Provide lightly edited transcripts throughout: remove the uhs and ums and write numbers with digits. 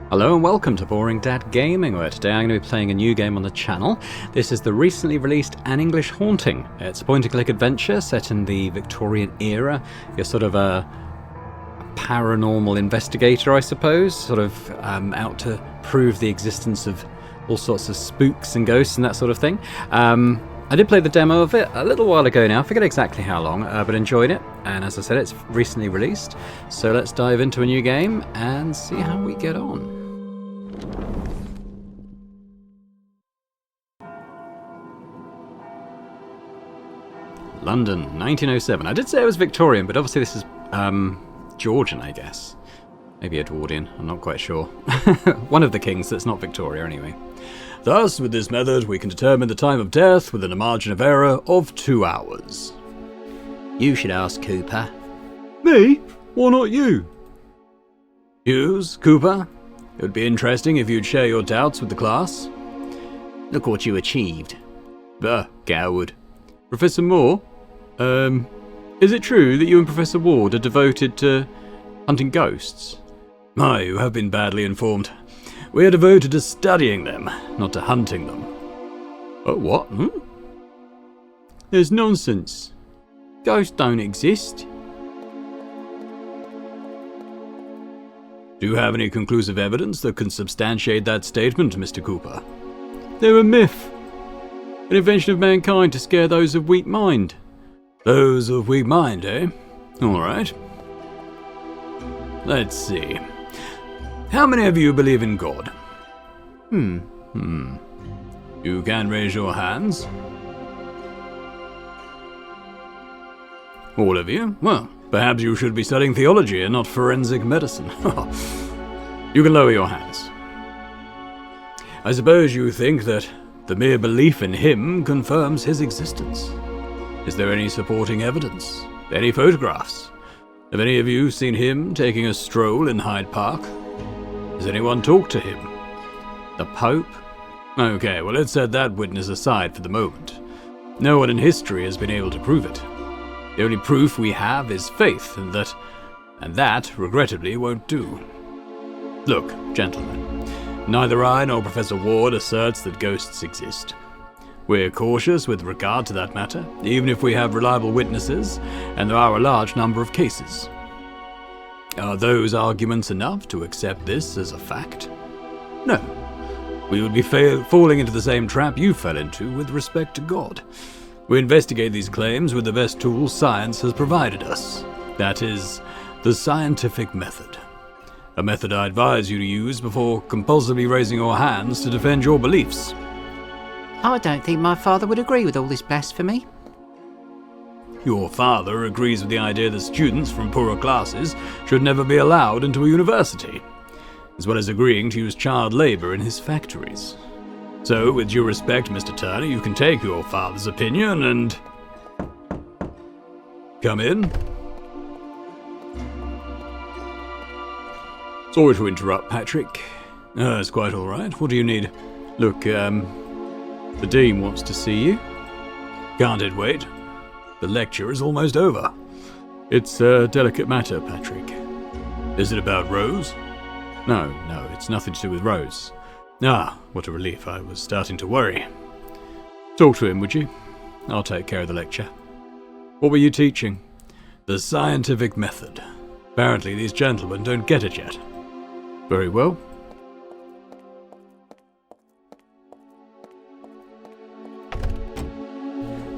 Hello and welcome to Boring Dad Gaming, where today I'm going to be playing a new game on the channel. This is the recently released An English Haunting. It's a point-and-click adventure set in the Victorian era. You're sort of a paranormal investigator, I suppose, sort of out to prove the existence of all sorts of spooks and ghosts and that sort of thing. I did play the demo of it a little while ago now, I forget exactly how long, but enjoyed it. And as I said, it's recently released. So let's dive into a new game and see how we get on. London, 1907. I did say it was Victorian, but obviously this is Georgian, I guess. Maybe Edwardian, I'm not quite sure. One of the kings that's not Victoria, anyway. Thus, with this method, we can determine the time of death within a margin of error of 2 hours. You should ask Cooper. Me? Why not you? Hughes, Cooper? It would be interesting if you'd share your doubts with the class. Look what you achieved. Bah, coward. Professor Moore? Is it true that you and Professor Ward are devoted to hunting ghosts? You have been badly informed. We are devoted to studying them, not to hunting them. Oh, what? There's nonsense. Ghosts don't exist. Do you have any conclusive evidence that can substantiate that statement, Mr. Cooper? They're a myth. An invention of mankind to scare those of weak mind. Those of weak mind, eh? All right. Let's see. How many of you believe in God? You can raise your hands. All of you? Well, perhaps you should be studying theology and not forensic medicine. You can lower your hands. I suppose you think that the mere belief in him confirms his existence. Is there any supporting evidence? Any photographs? Have any of you seen him taking a stroll in Hyde Park? Has anyone talked to him? The Pope? Okay, well, let's set that witness aside for the moment. No one in history has been able to prove it. The only proof we have is faith, and that, regrettably, won't do. Look, gentlemen, neither I nor Professor Ward asserts that ghosts exist. We're cautious with regard to that matter, even if we have reliable witnesses, and there are a large number of cases. Are those arguments enough to accept this as a fact? No. We would be falling into the same trap you fell into with respect to God. We investigate these claims with the best tools science has provided us. That is, the scientific method. A method I advise you to use before compulsively raising your hands to defend your beliefs. I don't think my father would agree with all this blasphemy. Your father agrees with the idea that students from poorer classes should never be allowed into a university, as well as agreeing to use child labour in his factories. So, with due respect, Mr. Turner, you can take your father's opinion and... come in. Sorry to interrupt, Patrick. It's quite all right. What do you need? Look, the Dean wants to see you. Can't it wait? The lecture is almost over. It's a delicate matter, Patrick. Is it about Rose? No, it's nothing to do with Rose. Ah, what a relief. I was starting to worry. Talk to him, would you? I'll take care of the lecture. What were you teaching? The scientific method. Apparently these gentlemen don't get it yet. Very well.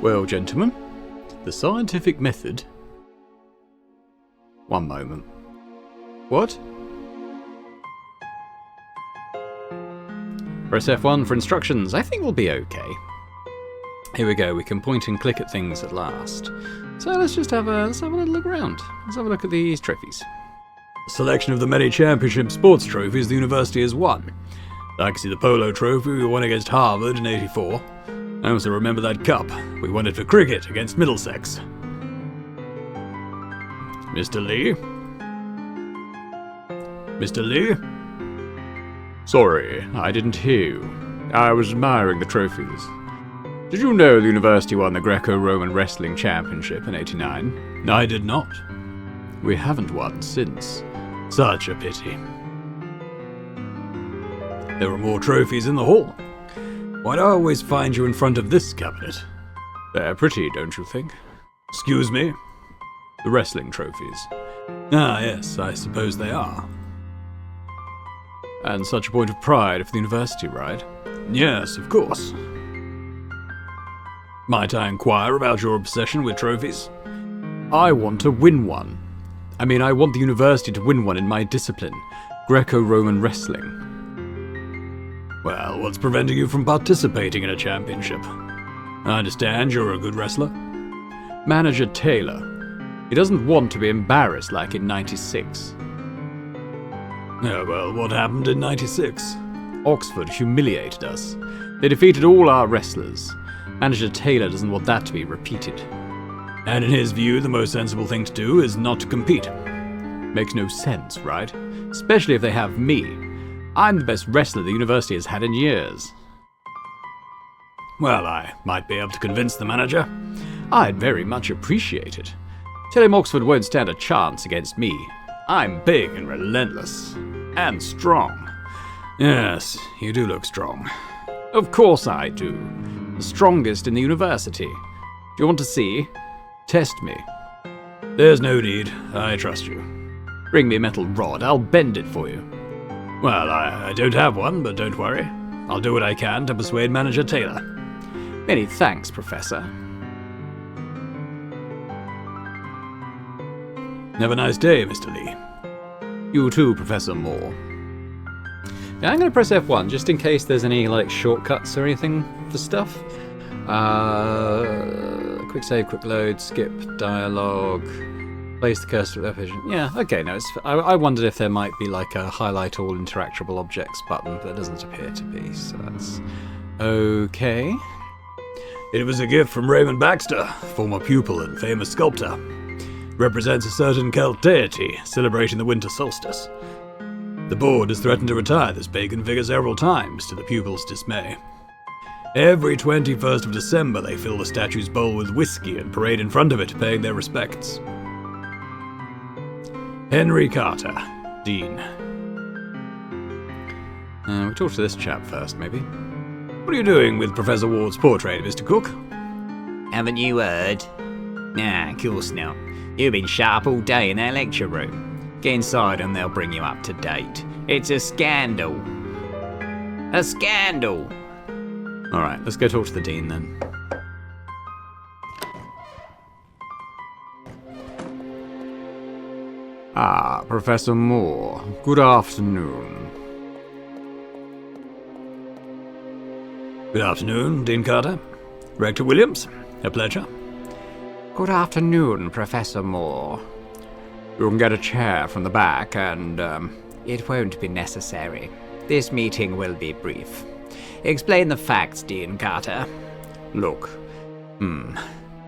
Well, gentlemen, the scientific method... One moment. What? Press F1 for instructions. I think we'll be okay. Here we go, we can point and click at things at last. So let's have a little look around. Let's have a look at these trophies. A selection of the many championship sports trophies the university has won. I can see the polo trophy we won against Harvard in '84. I also remember that cup. We won it for cricket against Middlesex. Mr. Lee? Mr. Lee? Sorry, I didn't hear you. I was admiring the trophies. Did you know the university won the Greco-Roman Wrestling Championship in '89? I did not. We haven't won since. Such a pity. There are more trophies in the hall. Why do I always find you in front of this cabinet? They're pretty, don't you think? Excuse me? The wrestling trophies. Ah, yes, I suppose they are. And such a point of pride for the university, right? Yes, of course. Might I inquire about your obsession with trophies? I want to win one. I want the university to win one in my discipline, Greco-Roman wrestling. Well, what's preventing you from participating in a championship? I understand you're a good wrestler. Manager Taylor. He doesn't want to be embarrassed like in '96. Oh, well, what happened in '96? Oxford humiliated us. They defeated all our wrestlers. Manager Taylor doesn't want that to be repeated. And in his view, the most sensible thing to do is not to compete. Makes no sense, right? Especially if they have me. I'm the best wrestler the university has had in years. Well, I might be able to convince the manager. I'd very much appreciate it. Tell him Oxford won't stand a chance against me. I'm big and relentless. And strong. Yes, you do look strong. Of course I do. The strongest in the university. Do you want to see? Test me. There's no need. I trust you. Bring me a metal rod. I'll bend it for you. Well, I don't have one, but don't worry. I'll do what I can to persuade Manager Taylor. Many thanks, Professor. Have a nice day, Mr. Lee. You too, Professor Moore. Yeah, I'm going to press F1 just in case there's any shortcuts or anything for stuff. Quick save, quick load, skip dialogue, place the cursor at the vision. Yeah, okay, no, I wondered if there might be a highlight all interactable objects button, but there doesn't appear to be, so that's okay. It was a gift from Raymond Baxter, former pupil and famous sculptor. Represents a certain Celt deity celebrating the winter solstice. The board has threatened to retire this pagan figure several times, to the pupil's dismay. Every 21st of December they fill the statue's bowl with whiskey and parade in front of it, paying their respects. Henry Carter, Dean. We talk to this chap first, maybe. What are you doing with Professor Ward's portrait, Mr. Cook? Haven't you heard? Nah, of course not. You've been sharp all day in that lecture room. Get inside and they'll bring you up to date. It's a scandal. A scandal! Alright, let's go talk to the Dean then. Ah, Professor Moore. Good afternoon. Good afternoon, Dean Carter. Rector Williams, a pleasure. Good afternoon, Professor Moore. You can get a chair from the back and, It won't be necessary. This meeting will be brief. Explain the facts, Dean Carter. Look.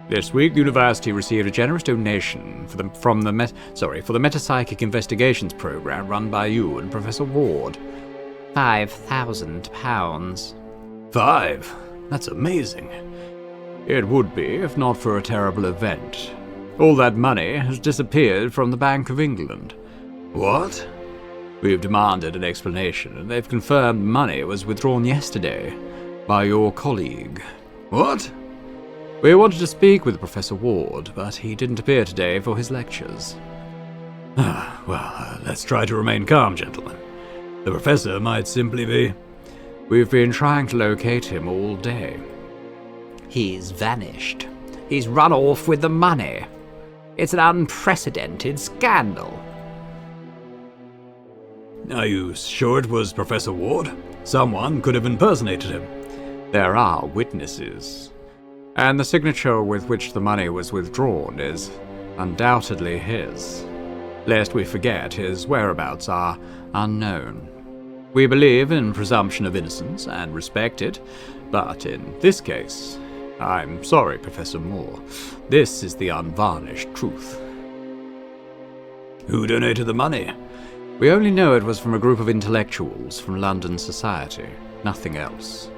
This week, the university received a generous donation for the metapsychic investigations program run by you and Professor Ward. £5,000. 5? That's amazing. It would be, if not for a terrible event. All that money has disappeared from the Bank of England. What? We've demanded an explanation, and they've confirmed money was withdrawn yesterday by your colleague. What? We wanted to speak with Professor Ward, but he didn't appear today for his lectures. Let's try to remain calm, gentlemen. The professor might simply be... We've been trying to locate him all day. He's vanished. He's run off with the money. It's an unprecedented scandal. Are you sure it was Professor Ward? Someone could have impersonated him. There are witnesses. And the signature with which the money was withdrawn is undoubtedly his. Lest we forget, his whereabouts are unknown. We believe in presumption of innocence and respect it, but in this case, I'm sorry, Professor Moore, this is the unvarnished truth. Who donated the money? We only know it was from a group of intellectuals from London society, nothing else.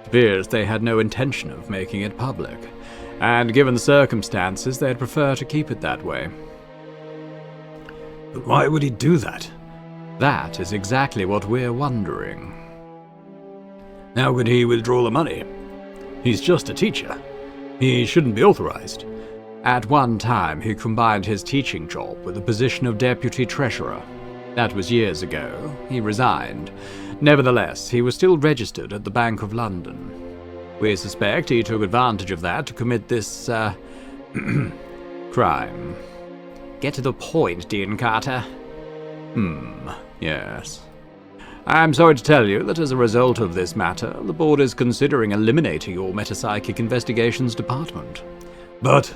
It appears they had no intention of making it public, and given the circumstances, they'd prefer to keep it that way. But why would he do that? That is exactly what we're wondering. How could he withdraw the money? He's just a teacher. He shouldn't be authorized. At one time, he combined his teaching job with the position of deputy treasurer. That was years ago. He resigned. Nevertheless, he was still registered at the Bank of London. We suspect he took advantage of that to commit this, crime. Get to the point, Dean Carter. Yes. I'm sorry to tell you that as a result of this matter, the board is considering eliminating your metapsychic investigations department. But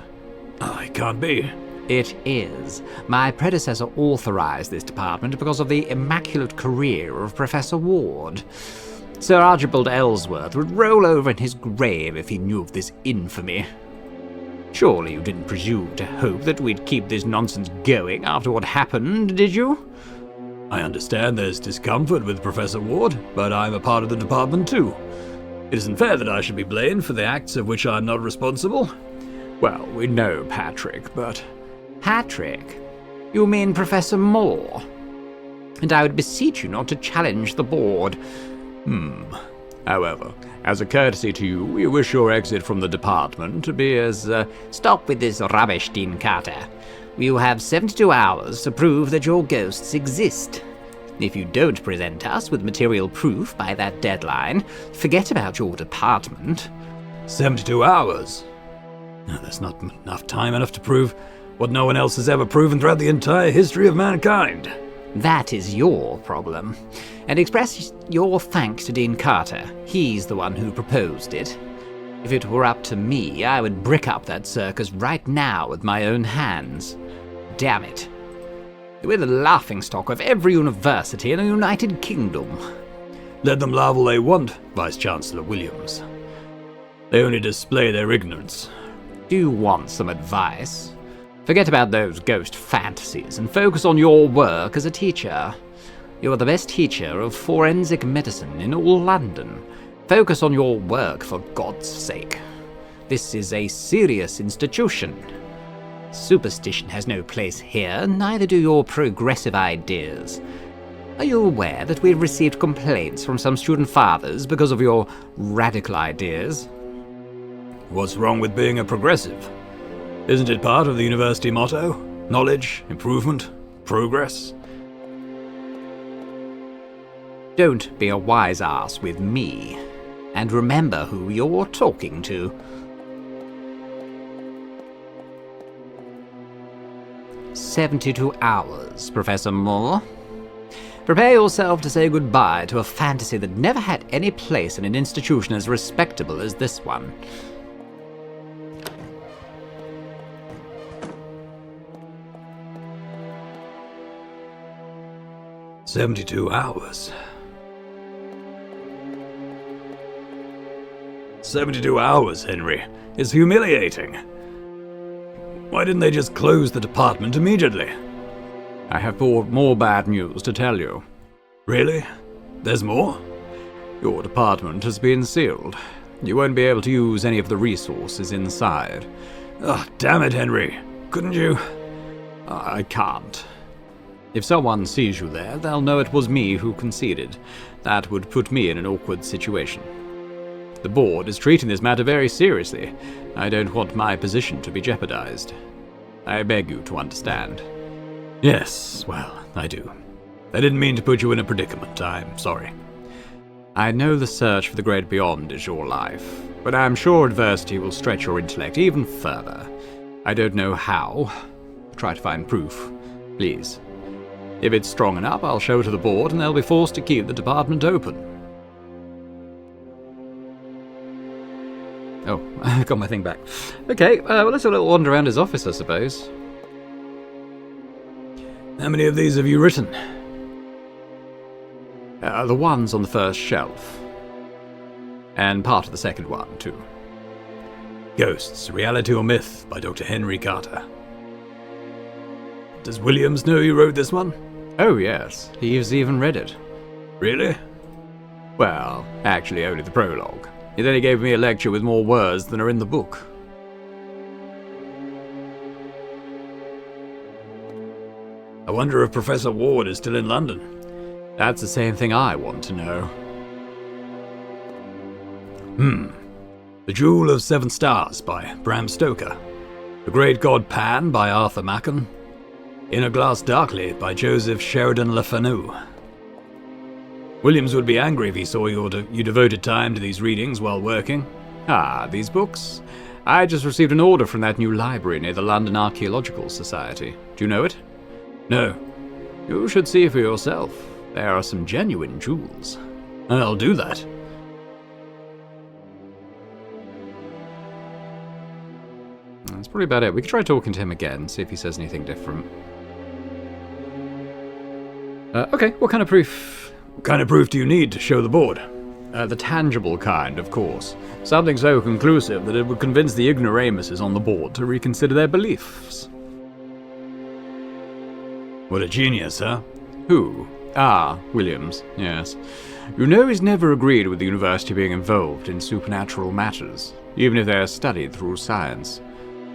it can't be. It is. My predecessor authorized this department because of the immaculate career of Professor Ward. Sir Archibald Ellsworth would roll over in his grave if he knew of this infamy. Surely you didn't presume to hope that we'd keep this nonsense going after what happened, did you? I understand there's discomfort with Professor Ward, but I'm a part of the department too. It isn't fair that I should be blamed for the acts of which I'm not responsible. Well, we know Patrick, but... Patrick? You mean Professor Moore? And I would beseech you not to challenge the board. However, as a courtesy to you, we wish your exit from the department to be as, Stop with this rubbish, Dean Carter. You have 72 hours to prove that your ghosts exist. If you don't present us with material proof by that deadline, forget about your department. 72 hours? No, that's not enough to prove what no one else has ever proven throughout the entire history of mankind. That is your problem. And express your thanks to Dean Carter. He's the one who proposed it. If it were up to me, I would brick up that circus right now with my own hands. Damn it. We're the laughingstock of every university in the United Kingdom. Let them laugh all they want, Vice-Chancellor Williams. They only display their ignorance. Do you want some advice? Forget about those ghost fantasies and focus on your work as a teacher. You're the best teacher of forensic medicine in all London. Focus on your work, for God's sake. This is a serious institution. Superstition has no place here, neither do your progressive ideas. Are you aware that we've received complaints from some student fathers because of your radical ideas? What's wrong with being a progressive? Isn't it part of the university motto? Knowledge, improvement, progress? Don't be a wise ass with me. And remember who you're talking to. "72 hours, Professor Moore. Prepare yourself to say goodbye to a fantasy that never had any place in an institution as respectable as this one." "72 hours. 72 hours, Henry. It's humiliating. Why didn't they just close the department immediately?" I have more bad news to tell you. Really? There's more? Your department has been sealed. You won't be able to use any of the resources inside. Oh, damn it, Henry. Couldn't you? I can't. If someone sees you there, they'll know it was me who conceded. That would put me in an awkward situation. The board is treating this matter very seriously. I don't want my position to be jeopardized. I beg you to understand. Yes, well, I do. I didn't mean to put you in a predicament. I'm sorry. I know the search for the great beyond is your life, but I'm sure adversity will stretch your intellect even further. I don't know how. Try to find proof, please. If it's strong enough, I'll show it to the board and they'll be forced to keep the department open. Oh, I got my thing back. Okay, well, let's have a little wander around his office, I suppose. How many of these have you written? The ones on the first shelf. And part of the second one, too. Ghosts, Reality or Myth by Dr. Henry Carter. Does Williams know you wrote this one? Oh, yes. He's even read it. Really? Well, actually only the prologue. He then gave me a lecture with more words than are in the book. I wonder if Professor Ward is still in London. That's the same thing I want to know. The Jewel of Seven Stars by Bram Stoker. The Great God Pan by Arthur Machen. In a Glass Darkly by Joseph Sheridan Le Fanu. Williams would be angry if he saw you devoted time to these readings while working. Ah, these books? I just received an order from that new library near the London Archaeological Society. Do you know it? No. You should see for yourself. There are some genuine jewels. I'll do that. That's probably about it. We could try talking to him again, see if he says anything different. Okay, what kind of proof? What kind of proof do you need to show the board? The tangible kind, of course. Something so conclusive that it would convince the ignoramuses on the board to reconsider their beliefs. What a genius, huh? Who? Ah, Williams, yes. You know he's never agreed with the university being involved in supernatural matters, even if they're studied through science.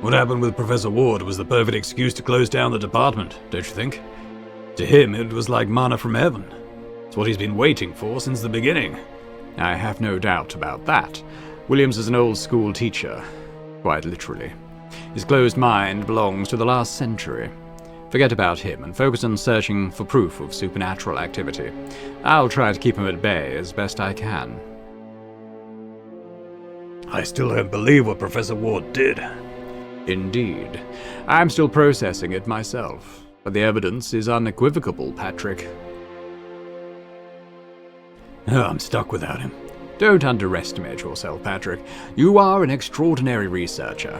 What happened with Professor Ward was the perfect excuse to close down the department, don't you think? To him, it was like manna from heaven. It's what he's been waiting for since the beginning. I have no doubt about that. Williams is an old school teacher, quite literally. His closed mind belongs to the last century. Forget about him and focus on searching for proof of supernatural activity. I'll try to keep him at bay as best I can. I still don't believe what Professor Ward did. Indeed. I'm still processing it myself, but the evidence is unequivocal, Patrick. Oh, I'm stuck without him. Don't underestimate yourself, Patrick. You are an extraordinary researcher.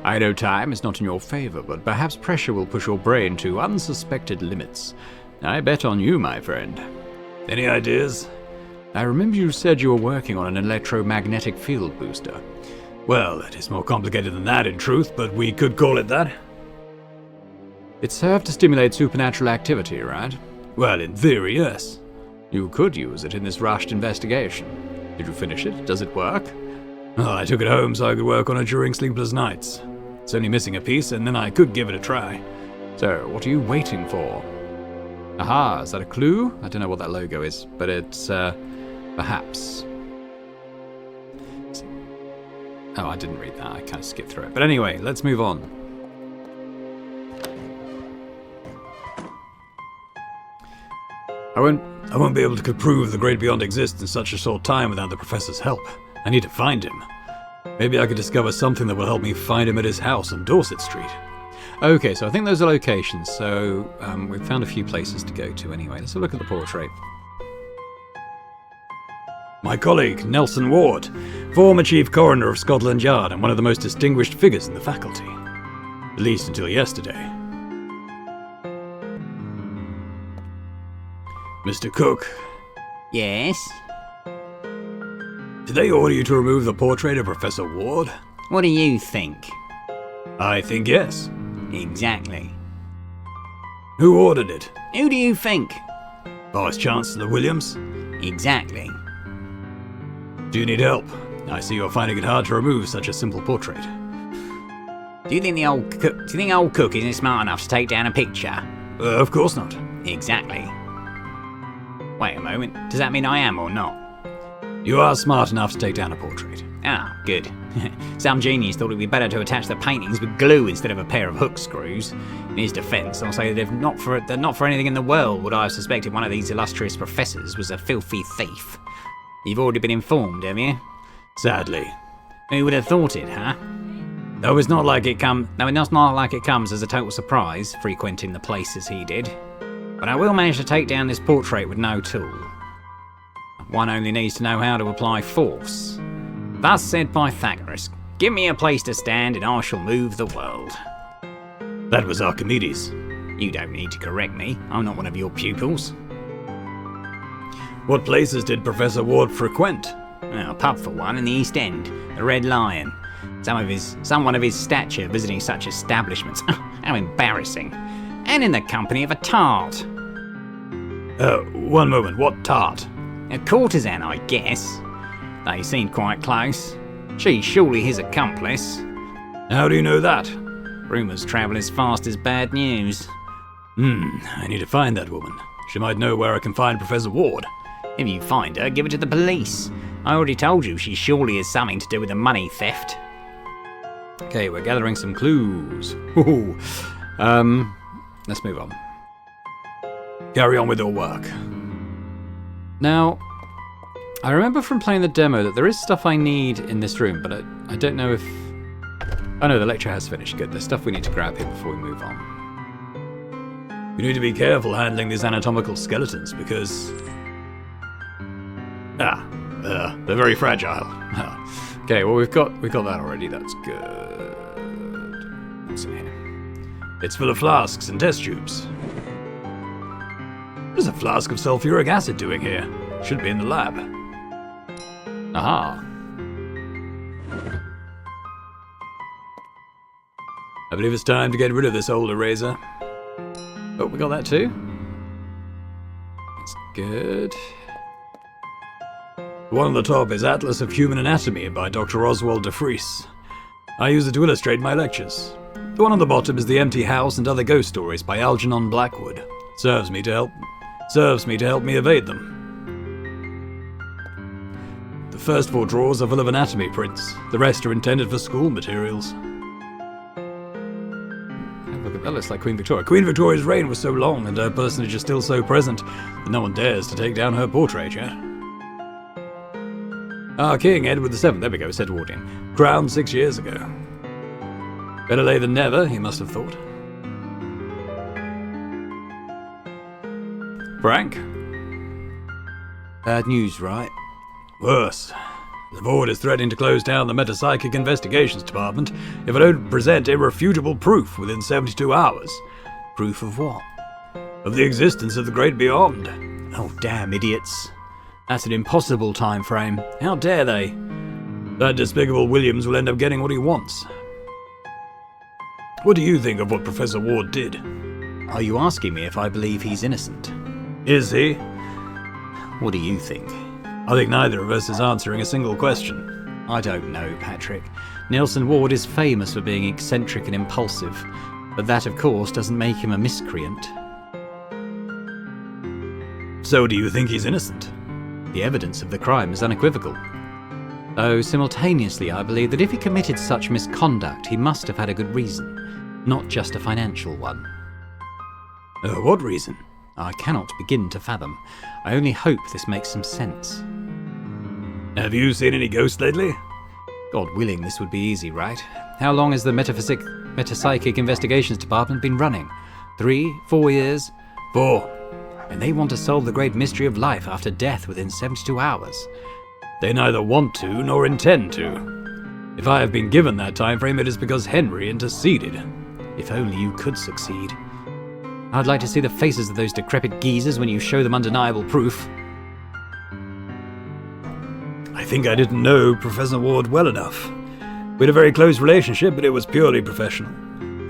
I know time is not in your favor, but perhaps pressure will push your brain to unsuspected limits. I bet on you, my friend. Any ideas? I remember you said you were working on an electromagnetic field booster. Well, it is more complicated than that in truth, but we could call it that. It served to stimulate supernatural activity, right? Well, in theory, yes. You could use it in this rushed investigation. Did you finish it? Does it work? Well, I took it home so I could work on it during sleepless nights. It's only missing a piece, and then I could give it a try. So, what are you waiting for? Aha, is that a clue? I don't know what that logo is, but it's, perhaps. Oh, I didn't read that. I kind of skipped through it. But anyway, let's move on. I won't be able to prove the great beyond exists in such a short time without the professor's help. I need to find him. Maybe I could discover something that will help me find him at his house on Dorset Street. Okay, so I think those are locations. So we've found a few places to go to anyway. Let's have a look at the portrait. My colleague, Nelson Ward, former Chief Coroner of Scotland Yard and one of the most distinguished figures in the faculty. At least until yesterday. Mr. Cook. Yes? Did they order you to remove the portrait of Professor Ward? What do you think? I think yes. Exactly. Who ordered it? Who do you think? Vice Chancellor Williams? Exactly. Do you need help? I see you're finding it hard to remove such a simple portrait. Do you think old Cook isn't smart enough to take down a picture? Of course not. Exactly. Wait a moment, does that mean I am or not? You are smart enough to take down a portrait. Ah, good. Some genius thought it'd be better to attach the paintings with glue instead of a pair of hook screws. In his defence, I'll say that if not for anything in the world would I have suspected one of these illustrious professors was a filthy thief. You've already been informed, have you? Sadly. Who would have thought it, huh? No, it's not like it comes as a total surprise, frequenting the places he did. But I will manage to take down this portrait with no tool. One only needs to know how to apply force. Thus said Pythagoras, give me a place to stand and I shall move the world. That was Archimedes. You don't need to correct me, I'm not one of your pupils. What places did Professor Ward frequent? A pub for one in the East End, the Red Lion. Someone of his stature visiting such establishments. How embarrassing. And in the company of a tart. One moment, what tart? A courtesan, I guess. They seemed quite close. She's surely his accomplice. How do you know that? Rumours travel as fast as bad news. I need to find that woman. She might know where I can find Professor Ward. If you find her, give her to the police. I already told you she surely has something to do with the money theft. Okay, we're gathering some clues. Ooh. Let's move on. Carry on with your work. Now, I remember from playing the demo that there is stuff I need in this room, but I don't know if... Oh no, the lecture has finished. Good, there's stuff we need to grab here before we move on. You need to be careful handling these anatomical skeletons because... they're very fragile. Okay, well we've got that already, that's good. What's in here? It's full of flasks and test tubes. What is a flask of sulfuric acid doing here? Should be in the lab. Aha. I believe it's time to get rid of this old eraser. Oh, we got that too? That's good. The one on the top is Atlas of Human Anatomy by Dr. Oswald de Vries. I use it to illustrate my lectures. The one on the bottom is The Empty House and Other Ghost Stories by Algernon Blackwood. Serves me to help me evade them. The first 4 drawers are full of anatomy prints. The rest are intended for school materials. Look at that, looks like Queen Victoria. Queen Victoria's reign was so long and her personage is still so present that no one dares to take down her portrait, yeah? Our King, Edward VII, there we go, said Wardian, crowned 6 years ago. Better late than never, he must have thought. Frank? Bad news, right? Worse. The board is threatening to close down the Metapsychic Investigations Department if I don't present irrefutable proof within 72 hours. Proof of what? Of the existence of the great beyond. Oh, damn idiots. That's an impossible time frame. How dare they? That despicable Williams will end up getting what he wants. What do you think of what Professor Ward did? Are you asking me if I believe he's innocent? Is he? What do you think? I think neither of us is answering a single question. I don't know, Patrick. Nelson Ward is famous for being eccentric and impulsive, but that, of course, doesn't make him a miscreant. So do you think he's innocent? The evidence of the crime is unequivocal. Though simultaneously I believe that if he committed such misconduct, he must have had a good reason, not just a financial one. What reason? I cannot begin to fathom. I only hope this makes some sense. Have you seen any ghosts lately? God willing, this would be easy, right? How long has the Metapsychic Investigations Department been running? 3, 4 years? 4. And they want to solve the great mystery of life after death within 72 hours. They neither want to nor intend to. If I have been given that time frame, it is because Henry interceded. If only you could succeed. I'd like to see the faces of those decrepit geezers when you show them undeniable proof. I think I didn't know Professor Ward well enough. We had a very close relationship, but it was purely professional.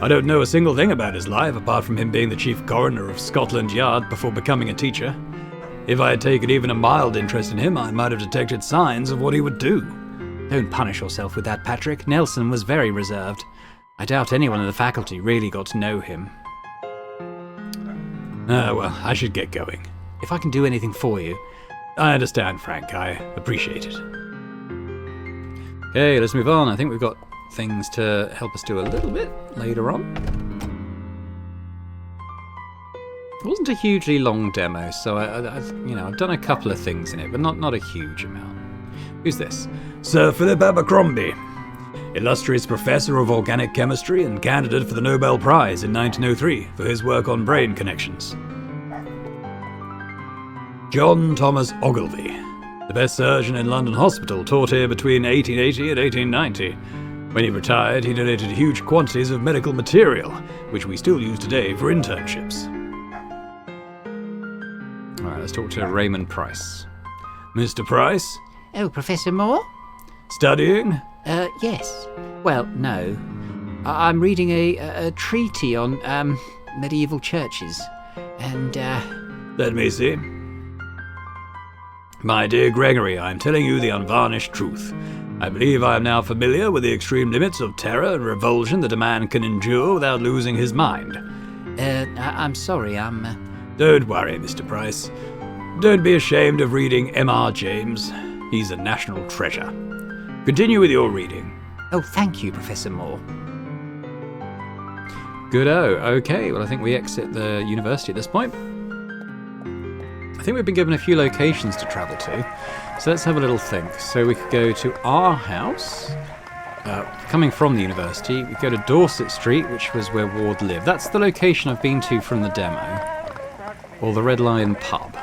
I don't know a single thing about his life, apart from him being the chief coroner of Scotland Yard before becoming a teacher. If I had taken even a mild interest in him, I might have detected signs of what he would do. Don't punish yourself with that, Patrick. Nelson was very reserved. I doubt anyone in the faculty really got to know him. Well, I should get going. If I can do anything for you... I understand, Frank. I appreciate it. Okay, let's move on. I think we've got things to help us do a little bit later on. It wasn't a hugely long demo, so I've done a couple of things in it, but not a huge amount. Who's this? Sir Philip Abercrombie, illustrious professor of organic chemistry and candidate for the Nobel Prize in 1903 for his work on brain connections. John Thomas Ogilvy, the best surgeon in London Hospital, taught here between 1880 and 1890. When he retired, he donated huge quantities of medical material, which we still use today for internships. Alright, let's talk to Raymond Price. Mr. Price? Oh, Professor Moore? Studying? Yes. Well, no. I'm reading a treatise on, medieval churches. And, Let me see. My dear Gregory, I am telling you the unvarnished truth. I believe I am now familiar with the extreme limits of terror and revulsion that a man can endure without losing his mind. I'm sorry, Don't worry, Mr. Price. Don't be ashamed of reading M.R. James. He's a national treasure. Continue with your reading. Oh, thank you, Professor Moore. Good-o. Okay, well, I think we exit the university at this point. I think we've been given a few locations to travel to, so let's have a little think. So we could go to our house. Coming from the university, we go to Dorset Street, which was where Ward lived. That's the location I've been to from the demo. Or the Red Lion pub.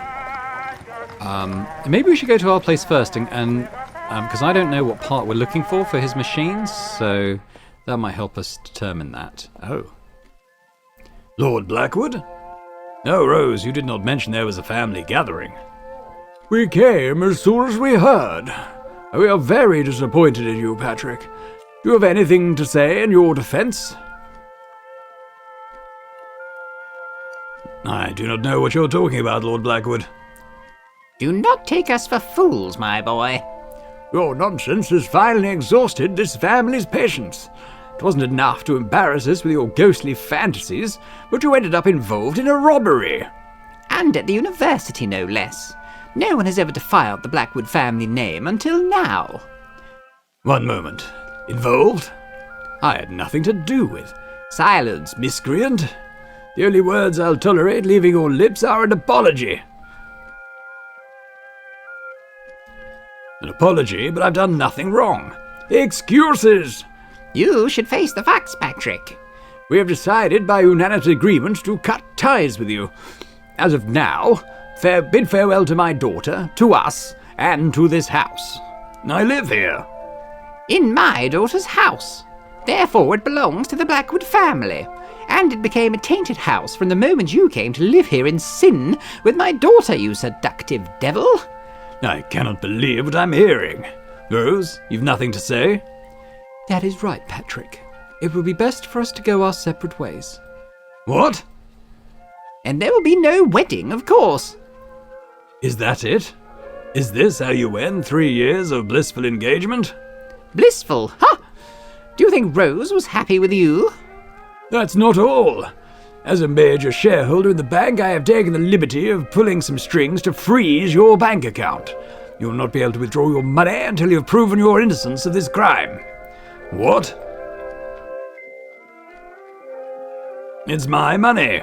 Maybe we should go to our place first, and because I don't know what part we're looking for his machines, so that might help us determine that. Oh. Lord Blackwood? Oh, Rose, you did not mention there was a family gathering. We came as soon as we heard. We are very disappointed in you, Patrick. Do you have anything to say in your defense? I do not know what you're talking about, Lord Blackwood. Do not take us for fools, my boy. Your nonsense has finally exhausted this family's patience. It wasn't enough to embarrass us with your ghostly fantasies, but you ended up involved in a robbery. And at the university, no less. No one has ever defiled the Blackwood family name until now. One moment. Involved? I had nothing to do with. Silence, miscreant. The only words I'll tolerate leaving your lips are an apology. An apology, but I've done nothing wrong. Excuses! You should face the facts, Patrick. We have decided by unanimous agreement to cut ties with you. As of now, bid farewell to my daughter, to us, and to this house. I live here. In my daughter's house. Therefore it belongs to the Blackwood family. And it became a tainted house from the moment you came to live here in sin with my daughter, you seductive devil. I cannot believe what I'm hearing. Rose, you've nothing to say? That is right, Patrick. It will be best for us to go our separate ways. What? And there will be no wedding, of course. Is that it? Is this how you end 3 years of blissful engagement? Blissful? Ha! Do you think Rose was happy with you? That's not all. As a major shareholder in the bank, I have taken the liberty of pulling some strings to freeze your bank account. You will not be able to withdraw your money until you have proven your innocence of this crime. What? It's my money.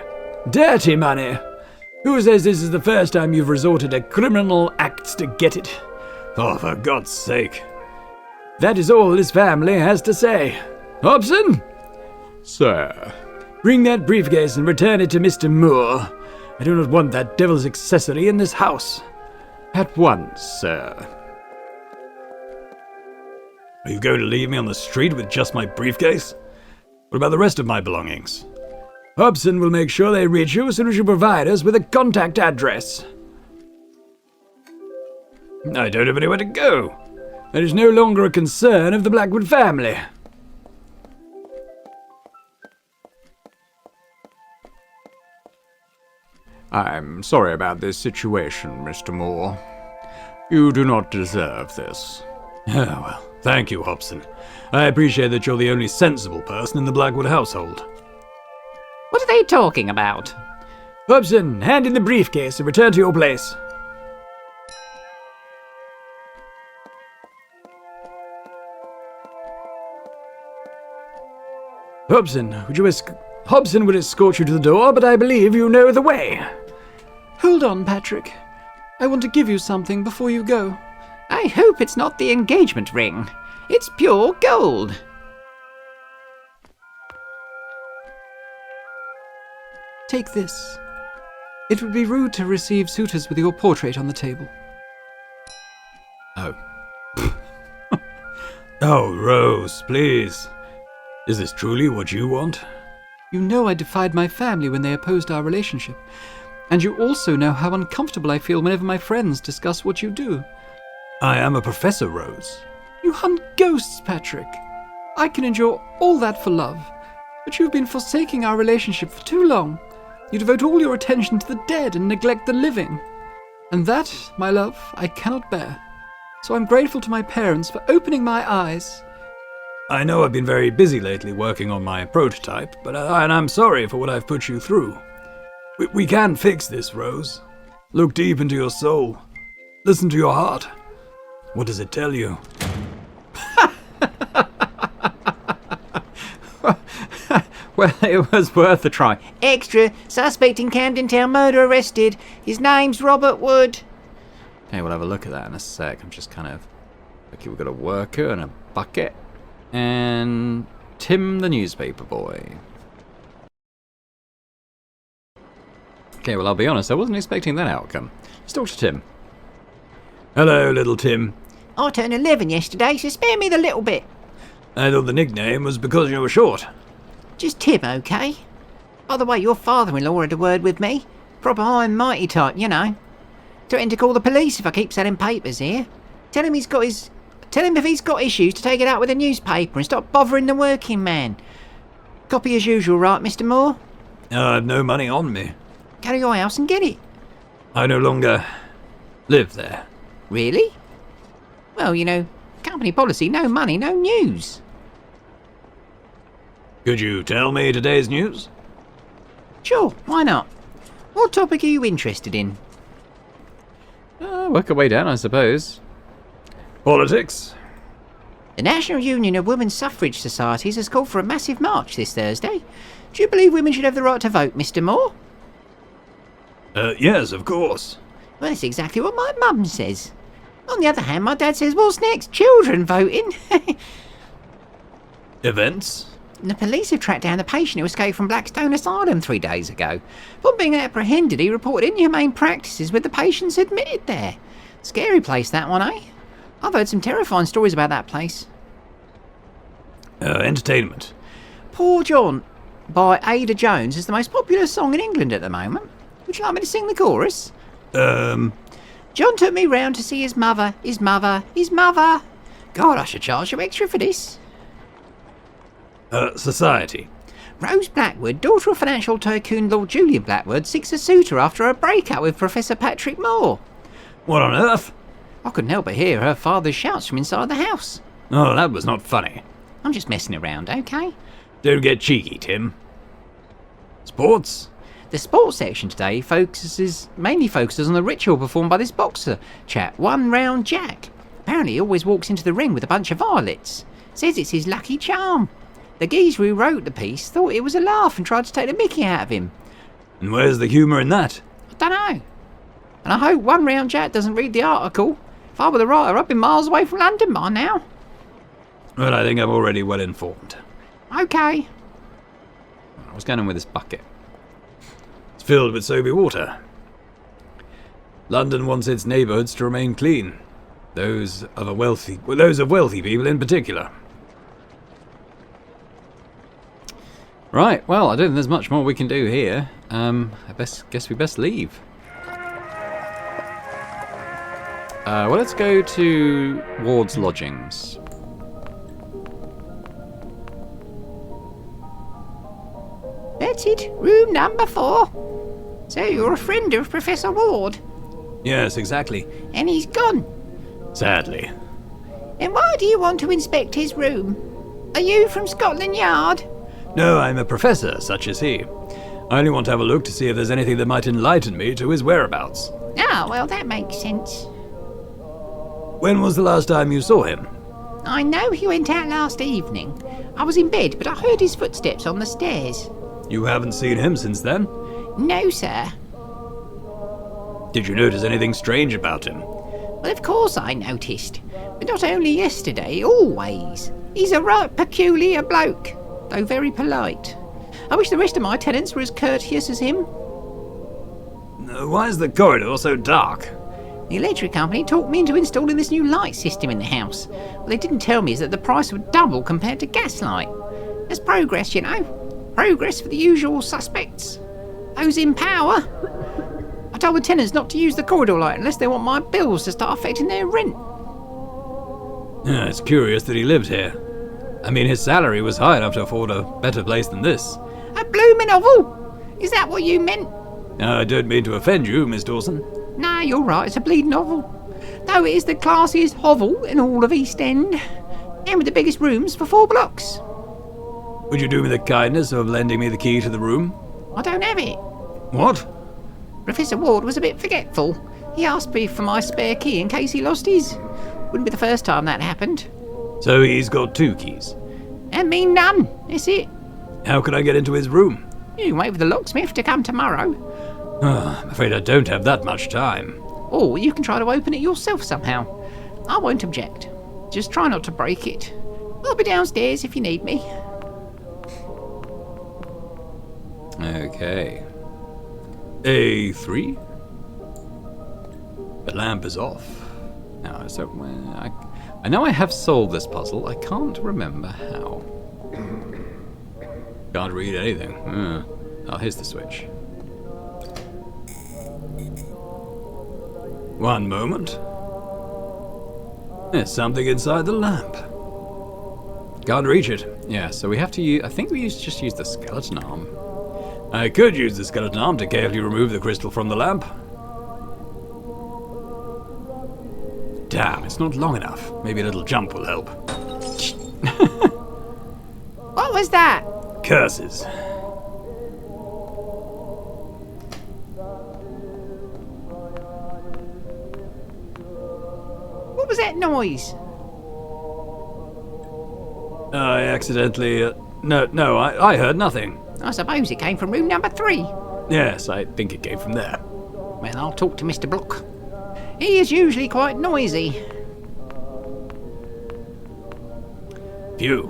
Dirty money. Who says this is the first time you've resorted to criminal acts to get it? Oh, for God's sake. That is all this family has to say. Hobson? Sir. Bring that briefcase and return it to Mr. Moore. I do not want that devil's accessory in this house. At once, sir. Are you going to leave me on the street with just my briefcase? What about the rest of my belongings? Hobson will make sure they reach you as soon as you provide us with a contact address. I don't have anywhere to go. That is no longer a concern of the Blackwood family. I'm sorry about this situation, Mr. Moore. You do not deserve this. Oh, well, thank you, Hobson. I appreciate that you're the only sensible person in the Blackwood household. What are they talking about? Hobson, hand in the briefcase and return to your place. Hobson, Hobson will escort you to the door, but I believe you know the way. Hold on, Patrick. I want to give you something before you go. I hope it's not the engagement ring. It's pure gold. Take this. It would be rude to receive suitors with your portrait on the table. Oh. Oh, Rose, please. Is this truly what you want? You know I defied my family when they opposed our relationship. And you also know how uncomfortable I feel whenever my friends discuss what you do. I am a professor, Rose. You hunt ghosts, Patrick. I can endure all that for love. But you've been forsaking our relationship for too long. You devote all your attention to the dead and neglect the living. And that, my love, I cannot bear. So I'm grateful to my parents for opening my eyes. I know I've been very busy lately working on my prototype, and I'm sorry for what I've put you through. We can fix this, Rose. Look deep into your soul. Listen to your heart. What does it tell you? Well, it was worth a try. Extra, suspect in Camden Town murder arrested. His name's Robert Wood. Okay, we'll have a look at that in a sec. I'm just kind of... Okay, we've got a worker and a bucket. And Tim the newspaper boy. Okay, well, I'll be honest, I wasn't expecting that outcome. Let's talk to Tim. Hello, little Tim. I turned 11 yesterday, so spare me the little bit. I thought the nickname was because you were short. Just Tim, okay? By the way, your father-in-law had a word with me. Proper high and mighty type, you know. Threatened to call the police if I keep selling papers here. Tell him if he's got issues to take it out with the newspaper and stop bothering the working man. Copy as usual, right, Mr. Moore? I've no money on me. Go to your house and get it. I no longer live there. Really? Well, you know, company policy, no money, no news. Could you tell me today's news? Sure, why not? What topic are you interested in? Work our way down, I suppose. Politics? The National Union of Women's Suffrage Societies has called for a massive march this Thursday. Do you believe women should have the right to vote, Mr. Moore? Yes, of course. Well, that's exactly what my mum says. On the other hand, my dad says, what's next? Children voting? Events? The police have tracked down the patient who escaped from Blackstone Asylum 3 days ago. Upon being apprehended, he reported inhumane practices with the patients admitted there. Scary place, that one, eh? I've heard some terrifying stories about that place. Entertainment. Poor John by Ada Jones is the most popular song in England at the moment. Would you like me to sing the chorus? John took me round to see his mother, his mother, his mother. God, I should charge you extra for this. Society. Rose Blackwood, daughter of financial tycoon Lord Julian Blackwood, seeks a suitor after a breakup with Professor Patrick Moore. What on earth? I couldn't help but hear her father's shouts from inside the house. Oh, that was not funny. I'm just messing around, okay? Don't get cheeky, Tim. Sports? The sports section today mainly focuses on the ritual performed by this boxer chap, One Round Jack. Apparently he always walks into the ring with a bunch of violets. Says it's his lucky charm. The geezer who wrote the piece thought it was a laugh and tried to take the mickey out of him. And where's the humour in that? I don't know. And I hope One Round Jack doesn't read the article. If I were the writer, I'd be miles away from London by now. Well, I think I'm already well informed. Okay. What's going on with this bucket? It's filled with soapy water. London wants its neighbourhoods to remain clean. Those of wealthy people in particular. Right, well, I don't think there's much more we can do here. Guess we best leave. Well, let's go to Ward's lodgings. That's it, room number 4. So you're a friend of Professor Ward, Yes, exactly. and he's gone. Sadly. And why do you want to inspect his room? Are you from Scotland Yard? No, I'm a professor, such as he. I only want to have a look to see if there's anything that might enlighten me to his whereabouts. Ah, well, that makes sense. When was the last time you saw him? I know he went out last evening. I was in bed, but I heard his footsteps on the stairs. You haven't seen him since then? No, sir. Did you notice anything strange about him? Well, of course I noticed. But not only yesterday, always. He's a right peculiar bloke, though very polite. I wish the rest of my tenants were as courteous as him. Why is the corridor so dark? The electric company talked me into installing this new light system in the house. What they didn't tell me is that the price would double compared to gaslight. There's progress, you know. Progress for the usual suspects. Those in power. I told the tenants not to use the corridor light unless they want my bills to start affecting their rent. Yeah, it's curious that he lived here. I mean, his salary was high enough to afford a better place than this. A blooming novel! Is that what you meant? I don't mean to offend you, Miss Dawson. Nah, you're right, it's a bleeding novel. Though it is the classiest hovel in all of East End. And with the biggest rooms for 4 blocks. Would you do me the kindness of lending me the key to the room? I don't have it. What? Professor Ward was a bit forgetful. He asked me for my spare key in case he lost his. Wouldn't be the first time that happened. So he's got 2 keys. And me none. That's it. How can I get into his room? You can wait for the locksmith to come tomorrow. I'm afraid I don't have that much time. Or you can try to open it yourself somehow. I won't object. Just try not to break it. I'll be downstairs if you need me. Okay. A3? The lamp is off. Now, so I know I have solved this puzzle. I can't remember how. Can't read anything. Oh, here's the switch. One moment. There's something inside the lamp. Can't reach it. Yeah, so we have to use... I think we just use the skeleton arm. I could use the skeleton arm to carefully remove the crystal from the lamp. Damn, it's not long enough. Maybe a little jump will help. What was that? Curses. What was that noise? I accidentally... No, I heard nothing. I suppose it came from room number 3. Yes, I think it came from there. Well, I'll talk to Mr. Block. He is usually quite noisy. Phew.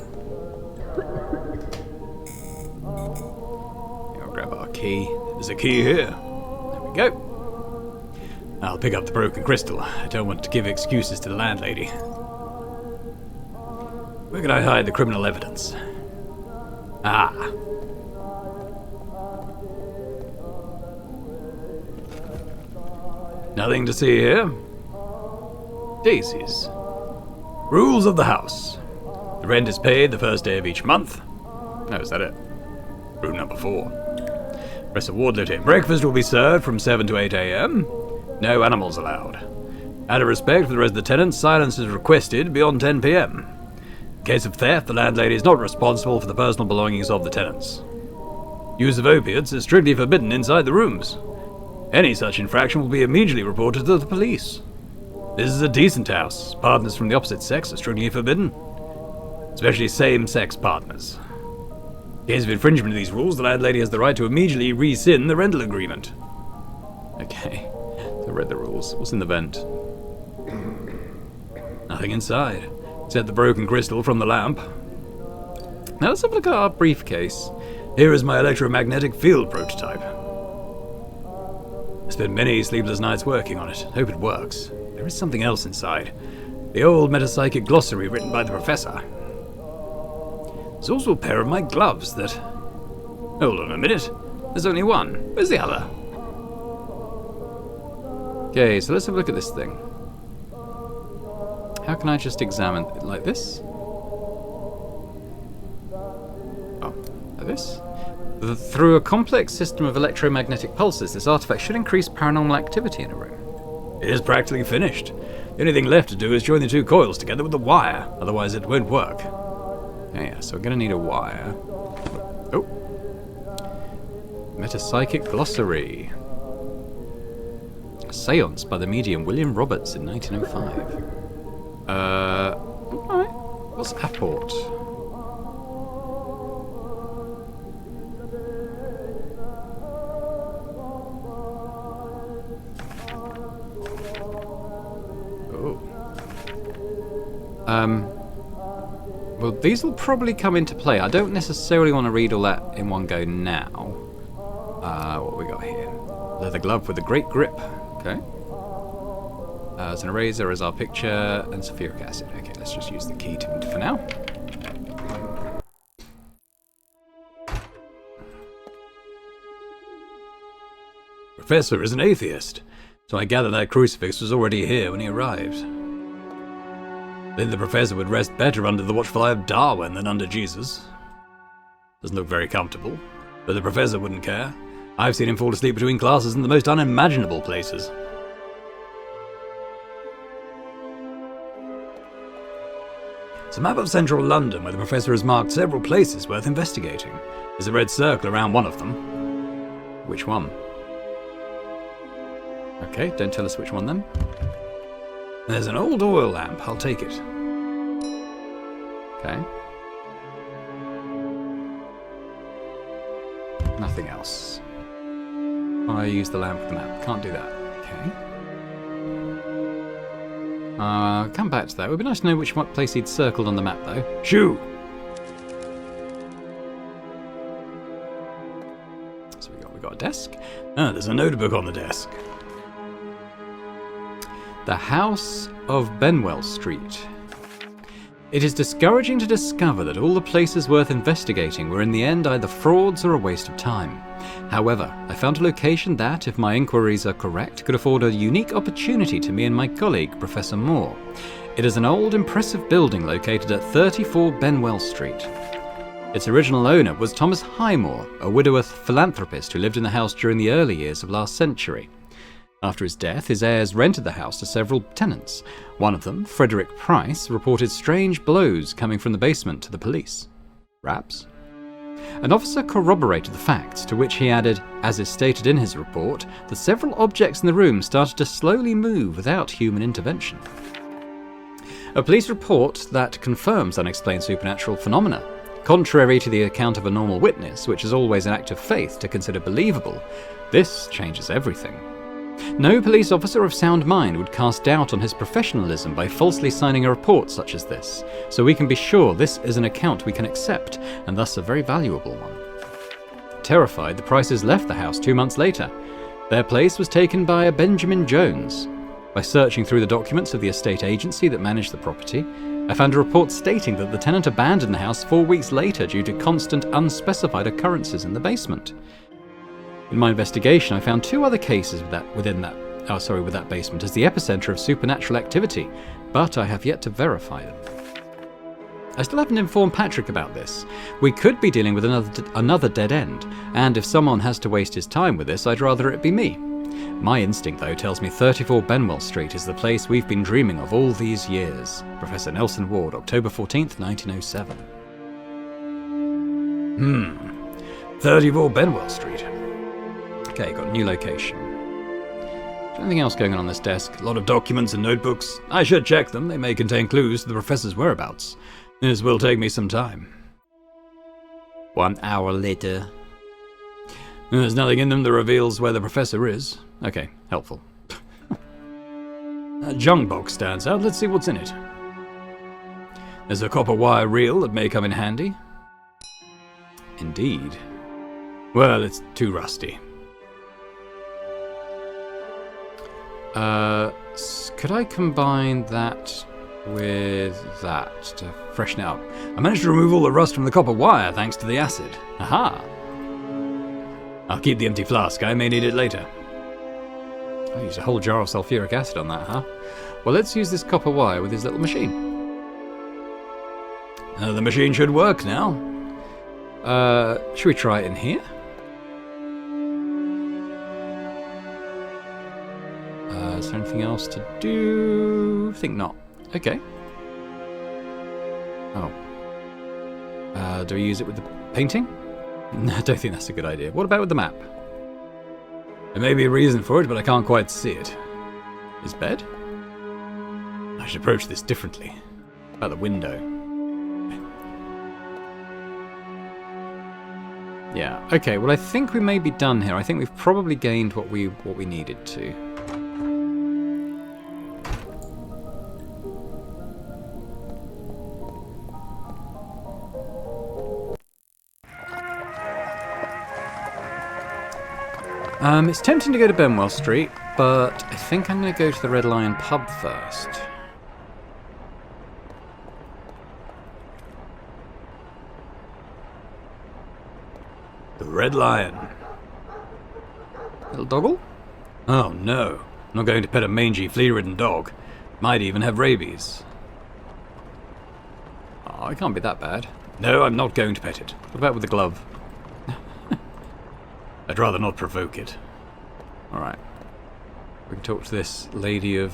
I'll grab our key. There's a key here. There we go. I'll pick up the broken crystal. I don't want to give excuses to the landlady. Where can I hide the criminal evidence? Ah. Nothing to see here. Daisies. Rules of the house. The rent is paid the first day of each month. No, is that it? Room number 4. Professor Ward lived here. Breakfast will be served from 7 to 8 a.m. No animals allowed. Out of respect for the rest of the tenants, silence is requested beyond 10 p.m. In case of theft, the landlady is not responsible for the personal belongings of the tenants. Use of opiates is strictly forbidden inside the rooms. Any such infraction will be immediately reported to the police. This is a decent house. Partners from the opposite sex are strictly forbidden, especially same-sex partners. In case of infringement of these rules, the landlady has the right to immediately rescind the rental agreement. Okay. So I read the rules. What's in the vent? Nothing inside, except the broken crystal from the lamp. Now let's have a look at our briefcase. Here is my electromagnetic field prototype. I spent many sleepless nights working on it. Hope it works. There is something else inside. The old metapsychic glossary written by the professor. There's also a pair of my gloves that... Hold on a minute. There's only one. Where's the other? Okay, so let's have a look at this thing. How can I just examine it like this? Oh, like this? Through a complex system of electromagnetic pulses, this artifact should increase paranormal activity in a room. It is practically finished. The only thing left to do is join the 2 coils together with the wire, otherwise it won't work. Yeah, so we're going to need a wire. Oh. Metapsychic glossary. A seance by the medium William Roberts in 1905. Alright. What's apport? Well, these will probably come into play. I don't necessarily want to read all that in one go now. What we got here? Leather glove with a great grip. Okay. As an eraser as our picture, and sulfuric acid. Okay, let's just use the key for now. Professor is an atheist, so I gather that crucifix was already here when he arrived. Then the professor would rest better under the watchful eye of Darwin than under Jesus. Doesn't look very comfortable, but the professor wouldn't care. I've seen him fall asleep between classes in the most unimaginable places. It's a map of central London where the professor has marked several places worth investigating. There's a red circle around one of them. Which one? Okay, don't tell us which one then. There's an old oil lamp. I'll take it. Okay. Nothing else. I use the lamp with the map. Can't do that. Okay. Come back to that. It would be nice to know which place he'd circled on the map, though. Shoo! So we got a desk. Ah, there's a notebook on the desk. The House of Benwell Street. It is discouraging to discover that all the places worth investigating were in the end either frauds or a waste of time. However, I found a location that, if my inquiries are correct, could afford a unique opportunity to me and my colleague, Professor Moore. It is an old, impressive building located at 34 Benwell Street. Its original owner was Thomas Highmore, a widower philanthropist who lived in the house during the early years of last century. After his death, his heirs rented the house to several tenants. One of them, Frederick Price, reported strange blows coming from the basement to the police. Raps? An officer corroborated the facts, to which he added, as is stated in his report, that several objects in the room started to slowly move without human intervention. A police report that confirms unexplained supernatural phenomena. Contrary to the account of a normal witness, which is always an act of faith to consider believable, this changes everything. No police officer of sound mind would cast doubt on his professionalism by falsely signing a report such as this, so we can be sure this is an account we can accept, and thus a very valuable one. Terrified, the Prices left the house 2 months later. Their place was taken by a Benjamin Jones. By searching through the documents of the estate agency that managed the property, I found a report stating that the tenant abandoned the house 4 weeks later due to constant unspecified occurrences in the basement. In my investigation, I found 2 other cases with that basement as the epicenter of supernatural activity, but I have yet to verify them. I still haven't informed Patrick about this. We could be dealing with another dead end, and if someone has to waste his time with this, I'd rather it be me. My instinct, though, tells me 34 Benwell Street is the place we've been dreaming of all these years. Professor Nelson Ward, October 14th, 1907. 34 Benwell Street. Okay, got a new location. Is there anything else going on this desk? A lot of documents and notebooks. I should check them. They may contain clues to the professor's whereabouts. This will take me some time. 1 hour later. There's nothing in them that reveals where the professor is. Okay, helpful. A junk box stands out. Let's see what's in it. There's a copper wire reel that may come in handy. Indeed. Well, it's too rusty. Could I combine that with that to freshen it up? I managed to remove all the rust from the copper wire thanks to the acid. Aha! I'll keep the empty flask. I may need it later. I used a whole jar of sulfuric acid on that, huh? Well, let's use this copper wire with his little machine. The machine should work now. Should we try it in here? Is there anything else to do? Think not. Okay. Oh. Do we use it with the painting? No, I don't think that's a good idea. What about with the map? There may be a reason for it, but I can't quite see it. His bed? I should approach this differently. About the window. Yeah, okay, well I think we may be done here. I think we've probably gained what we needed to. It's tempting to go to Benwell Street, but I think I'm going to go to the Red Lion pub first. The Red Lion. Little doggle? Oh no, I'm not going to pet a mangy, flea-ridden dog. Might even have rabies. Oh, it can't be that bad. No, I'm not going to pet it. What about with the glove? I'd rather not provoke it. Alright. We can talk to this lady of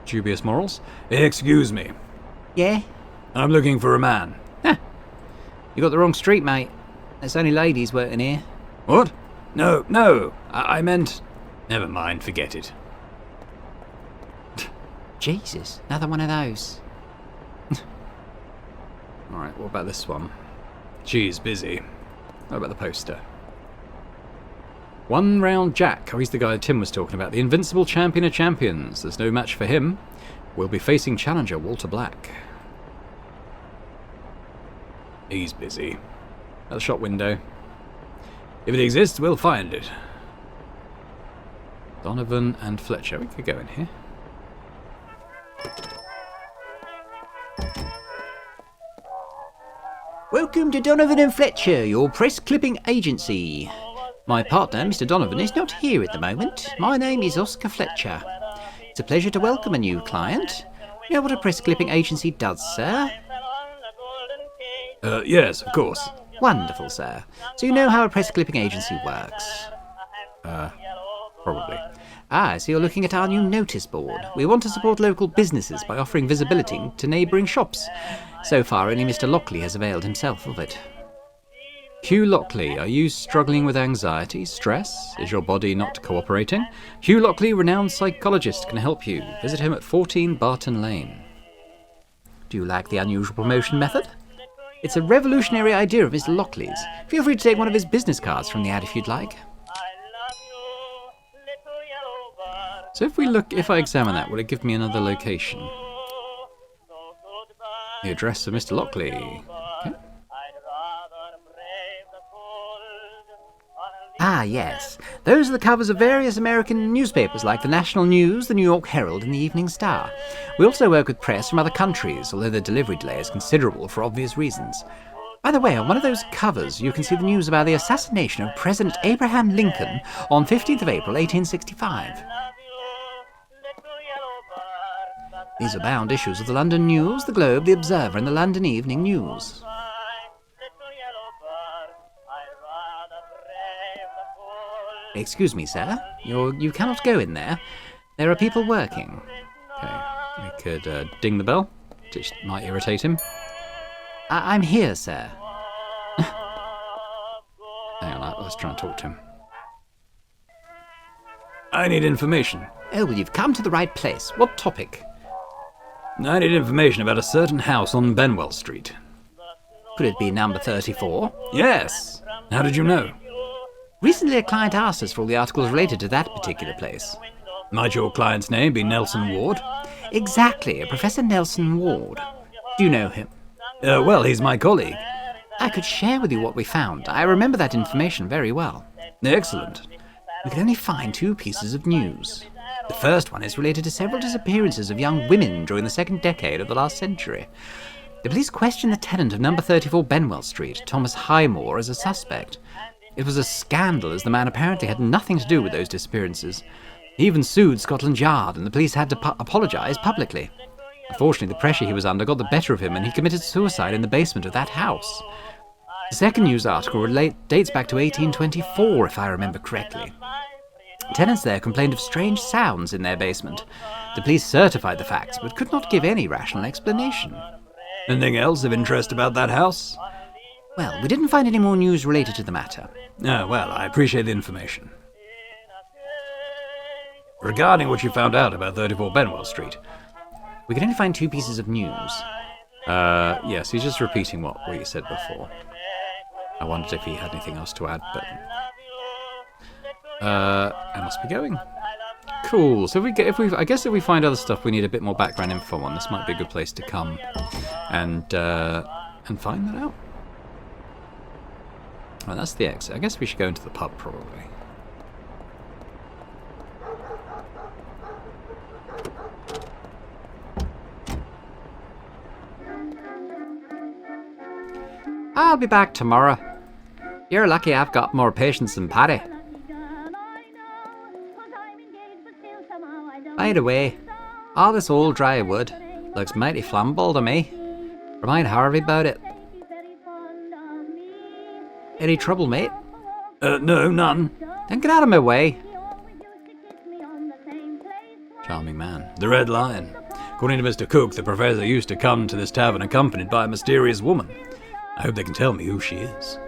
dubious morals. Excuse me. Yeah? I'm looking for a man. You got the wrong street, mate. There's only ladies working here. What? No. I meant... Never mind, forget it. Jesus, another one of those. Alright, what about this one? She's busy. What about the poster? One Round Jack. Oh, he's the guy Tim was talking about. The invincible champion of champions. There's no match for him. We'll be facing challenger Walter Black. He's busy. At the shop window. If it exists, we'll find it. Donovan and Fletcher. We could go in here. Welcome to Donovan and Fletcher, your press clipping agency. My partner, Mr. Donovan, is not here at the moment. My name is Oscar Fletcher. It's a pleasure to welcome a new client. You know what a press clipping agency does, sir? Yes, of course. Wonderful, sir. So you know how a press clipping agency works? Probably. Ah, so you're looking at our new notice board. We want to support local businesses by offering visibility to neighbouring shops. So far, only Mr. Lockley has availed himself of it. Hugh Lockley, are you struggling with anxiety, stress? Is your body not cooperating? Hugh Lockley, renowned psychologist, can help you. Visit him at 14 Barton Lane. Do you like the unusual promotion method? It's a revolutionary idea of Mr. Lockley's. Feel free to take one of his business cards from the ad if you'd like. So if I examine that, will it give me another location? The address of Mr. Lockley. Okay. Ah, yes. Those are the covers of various American newspapers like the National News, the New York Herald, and the Evening Star. We also work with press from other countries, although the delivery delay is considerable for obvious reasons. By the way, on one of those covers, you can see the news about the assassination of President Abraham Lincoln on 15th of April, 1865. These are bound issues of the London News, the Globe, the Observer, and the London Evening News. Excuse me, sir. You cannot go in there. There are people working. Okay. We could ding the bell. Just might irritate him. I'm here, sir. Hang on, let's try and talk to him. I need information. Oh, well, you've come to the right place. What topic? I need information about a certain house on Benwell Street. Could it be number 34? Yes. How did you know? Recently, a client asked us for all the articles related to that particular place. Might your client's name be Nelson Ward? Exactly, Professor Nelson Ward. Do you know him? Well, he's my colleague. I could share with you what we found. I remember that information very well. Excellent. We could only find 2 pieces of news. The first one is related to several disappearances of young women during the second decade of the last century. The police questioned the tenant of number 34 Benwell Street, Thomas Highmore, as a suspect. It was a scandal, as the man apparently had nothing to do with those disappearances. He even sued Scotland Yard, and the police had to apologise publicly. Unfortunately, the pressure he was under got the better of him, and he committed suicide in the basement of that house. The second news article dates back to 1824, if I remember correctly. Tenants there complained of strange sounds in their basement. The police certified the facts, but could not give any rational explanation. Anything else of interest about that house? Well, we didn't find any more news related to the matter. Oh, well, I appreciate the information. Regarding what you found out about 34 Benwell Street. We could only find 2 pieces of news. Yes, he's just repeating what we said before. I wondered if he had anything else to add, but... I must be going. Cool. So I guess if we find other stuff we need a bit more background info on, this might be a good place to come and find that out. Well, that's the exit. I guess we should go into the pub, probably. I'll be back tomorrow. You're lucky I've got more patience than Paddy. By the way, all this old dry wood looks mighty flammable to me. Remind Harvey about it. Any trouble, mate? No, none. Then get out of my way. Charming man. The Red Lion. According to Mr. Cook, the professor used to come to this tavern accompanied by a mysterious woman. I hope they can tell me who she is.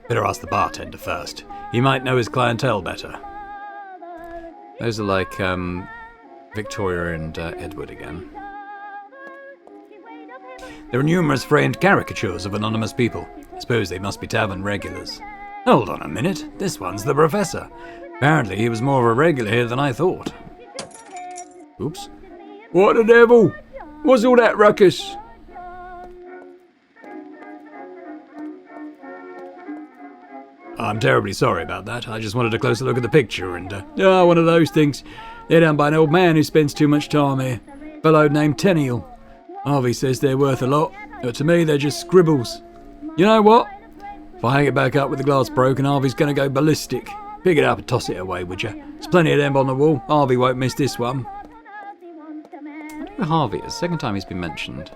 Better ask the bartender first. He might know his clientele better. Those are like Victoria and Edward again. There are numerous framed caricatures of anonymous people. I suppose they must be tavern regulars. Hold on a minute, this one's the professor. Apparently he was more of a regular here than I thought. Oops. What the devil? What's all that ruckus? I'm terribly sorry about that. I just wanted a closer look at the picture and, one of those things. They're done by an old man who spends too much time here. A fellow named Tenniel. Harvey says they're worth a lot, but to me they're just scribbles. You know what? If I hang it back up with the glass broken, Harvey's going to go ballistic. Pick it up and toss it away, would you? There's plenty of them on the wall. Harvey won't miss this one. Who Harvey is? Second time he's been mentioned.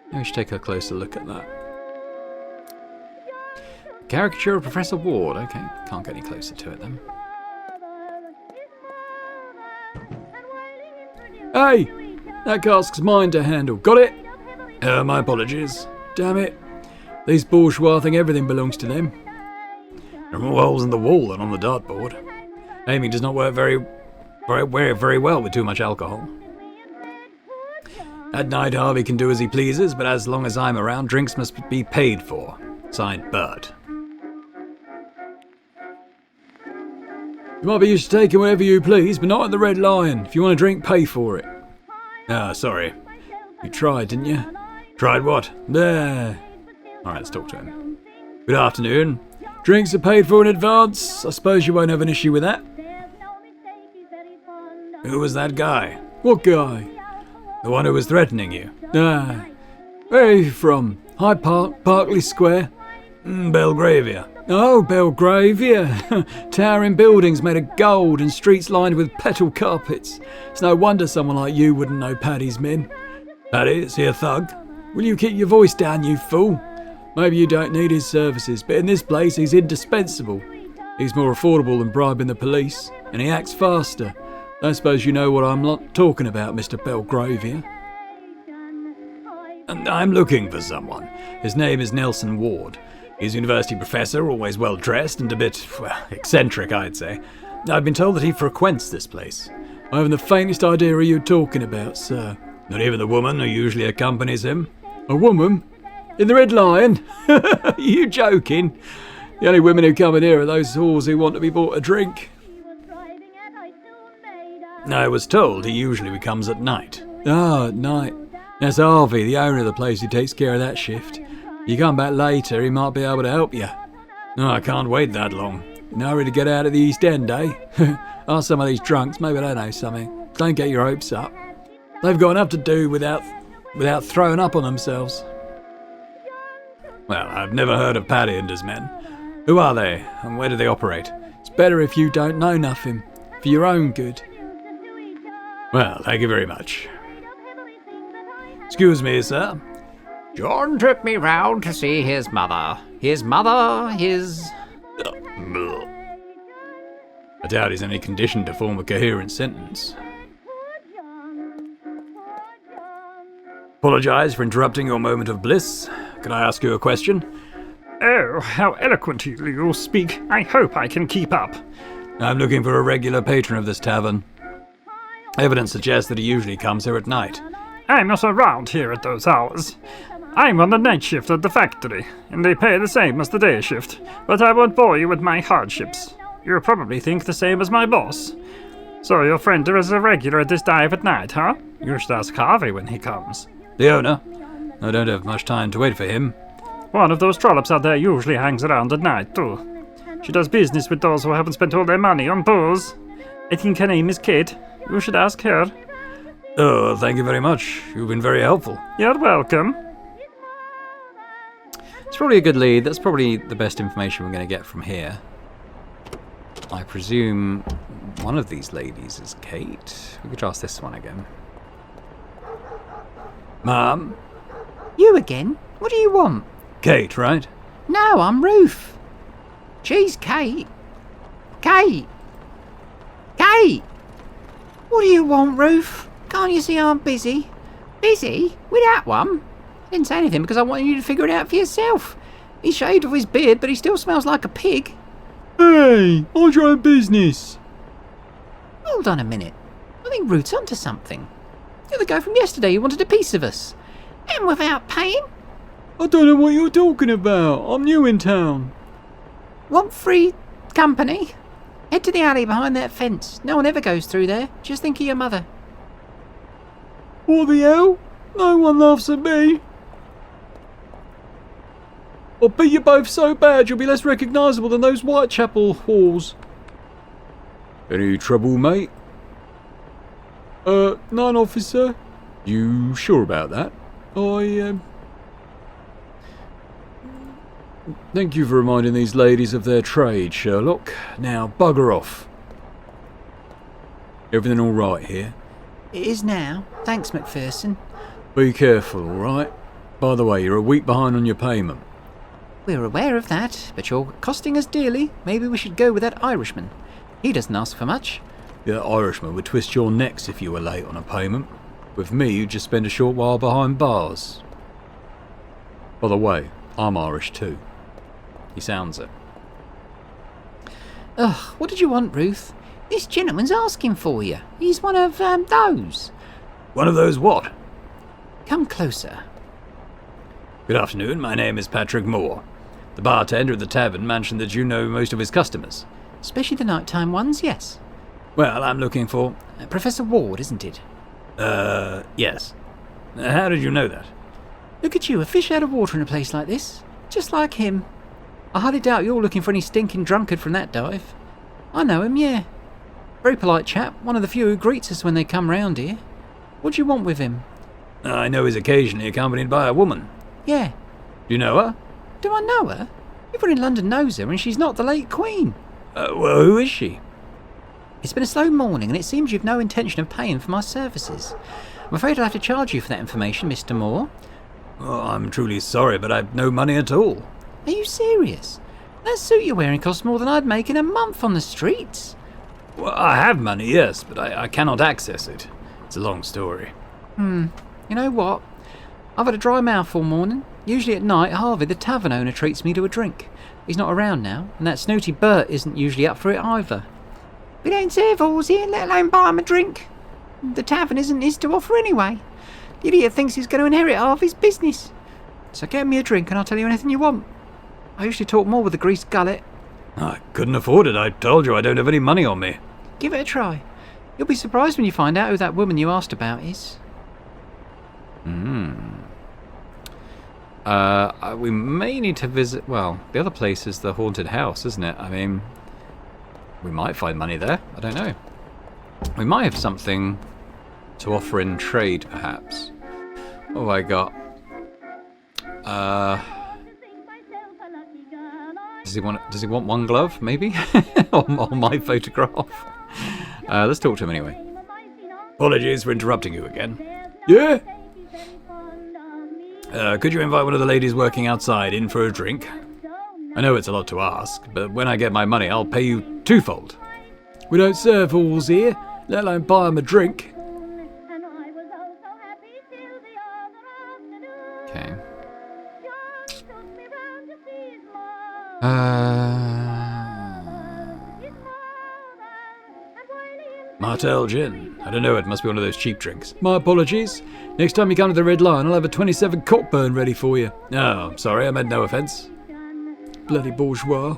Maybe we should take a closer look at that. Caricature of Professor Ward. Okay, can't get any closer to it then. Hey! That cask's mine to handle. Got it? My apologies. Damn it. These bourgeois think everything belongs to them. There are more holes in the wall than on the dartboard. Aiming does not work very well with too much alcohol. At night, Harvey can do as he pleases, but as long as I'm around, drinks must be paid for. Signed, Bert. You might be used to taking whatever you please, but not at the Red Lion. If you want a drink, pay for it. Ah, sorry. You tried, didn't you? Tried what? There. Alright, let's talk to him. Good afternoon. Drinks are paid for in advance. I suppose you won't have an issue with that. Who was that guy? What guy? The one who was threatening you. Ah. Where are you from? Hyde Park, Berkeley Square? Belgravia. Oh, Belgravia. Towering buildings made of gold and streets lined with petal carpets. It's no wonder someone like you wouldn't know Paddy's men. Paddy, is he a thug? Will you keep your voice down, you fool? Maybe you don't need his services, but in this place he's indispensable. He's more affordable than bribing the police, and he acts faster. I suppose you know what I'm talking about, Mr. Belgravia. And I'm looking for someone. His name is Nelson Ward. He's a university professor, always well dressed and a bit, eccentric, I'd say. I've been told that he frequents this place. I haven't the faintest idea who you're talking about, sir. Not even the woman who usually accompanies him. A woman? In the Red Lion? Are you joking? The only women who come in here are those whores who want to be bought a drink. I was told he usually comes at night. Ah, at night. That's Harvey, the owner of the place, who takes care of that shift. You come back later, he might be able to help you. No, I can't wait that long. In a hurry to get out of the East End, eh? Ask some of these drunks, maybe they know something. Don't get your hopes up. They've got enough to do without throwing up on themselves. Well, I've never heard of Paddy and his men. Who are they, and where do they operate? It's better if you don't know nothing, for your own good. Well, thank you very much. Excuse me, sir. John took me round to see his mother. His mother, his... I doubt he's in any condition to form a coherent sentence. Apologise for interrupting your moment of bliss. Could I ask you a question? Oh, how eloquently you speak. I hope I can keep up. I'm looking for a regular patron of this tavern. Evidence suggests that he usually comes here at night. I'm not around here at those hours. I'm on the night shift at the factory, and they pay the same as the day shift, but I won't bore you with my hardships. You probably think the same as my boss. So your friend is a regular at this dive at night, huh? You should ask Harvey when he comes. The owner? I don't have much time to wait for him. One of those trollops out there usually hangs around at night, too. She does business with those who haven't spent all their money on booze. I think her name is Kate. You should ask her. Oh, thank you very much. You've been very helpful. You're welcome. It's probably a good lead. That's probably the best information we're going to get from here. I presume one of these ladies is Kate. We could ask this one again. Ma'am? You again? What do you want? Kate, right? No, I'm Ruth. She's Kate. Kate! Kate! What do you want, Ruth? Can't you see I'm busy? Busy? With that one? I didn't say anything because I wanted you to figure it out for yourself. He shaved off his beard, but he still smells like a pig. Hey, mind your own business. Hold on a minute. I think Ruth's onto something. You're the guy from yesterday who wanted a piece of us. And without paying? I don't know what you're talking about. I'm new in town. Want free company? Head to the alley behind that fence. No one ever goes through there. Just think of your mother. What the hell? No one laughs at me. I'll beat you both so bad you'll be less recognisable than those Whitechapel whores. Any trouble, mate? None, officer. You sure about that? Thank you for reminding these ladies of their trade, Sherlock. Now, bugger off. Everything all right here? It is now. Thanks, Macpherson. Be careful, all right? By the way, you're a week behind on your payment. We're aware of that, but you're costing us dearly. Maybe we should go with that Irishman. He doesn't ask for much. The Irishman would twist your necks if you were late on a payment. With me, you'd just spend a short while behind bars. By the way, I'm Irish too. He sounds it. Ugh, what did you want, Ruth? This gentleman's asking for you. He's one of, those. One of those what? Come closer. Good afternoon, my name is Patrick Moore. The bartender at the tavern mentioned that you know most of his customers. Especially the nighttime ones, yes. Well, I'm looking for... Professor Ward, isn't it? Yes. How did you know that? Look at you, a fish out of water in a place like this. Just like him. I highly doubt you're looking for any stinking drunkard from that dive. I know him, yeah. Very polite chap, one of the few who greets us when they come round here. What do you want with him? I know he's occasionally accompanied by a woman. Yeah. Do you know her? Do I know her? Everyone in London knows her, and she's not the late Queen. Well, who is she? It's been a slow morning, and it seems you've no intention of paying for my services. I'm afraid I'll have to charge you for that information, Mr. Moore. Oh, I'm truly sorry, but I've no money at all. Are you serious? That suit you're wearing costs more than I'd make in a month on the streets. Well, I have money, yes, but I cannot access it. It's a long story. You know what? I've had a dry mouth all morning. Usually at night, Harvey, the tavern owner, treats me to a drink. He's not around now, and that snooty Bert isn't usually up for it either. We don't serve alls here, let alone buy him a drink. The tavern isn't his to offer anyway. The idiot thinks he's going to inherit Harvey's business. So get me a drink and I'll tell you anything you want. I usually talk more with a greased gullet. I couldn't afford it. I told you I don't have any money on me. Give it a try. You'll be surprised when you find out who that woman you asked about is. We may need to visit... Well, the other place is the haunted house, isn't it? I mean, we might find money there. I don't know. We might have something to offer in trade, perhaps. What have I got? Does he want one glove, maybe? or my photograph? Let's talk to him anyway. Apologies for interrupting you again. Yeah? Could you invite one of the ladies working outside in for a drink? I know it's a lot to ask, but when I get my money, I'll pay you twofold. We don't serve fools here, let alone buy them a drink. Okay. Martell Gin. I don't know, it must be one of those cheap drinks. My apologies. Next time you come to the Red Lion, I'll have a 27 Cockburn ready for you. Oh, I'm sorry, I meant no offence. Bloody bourgeois.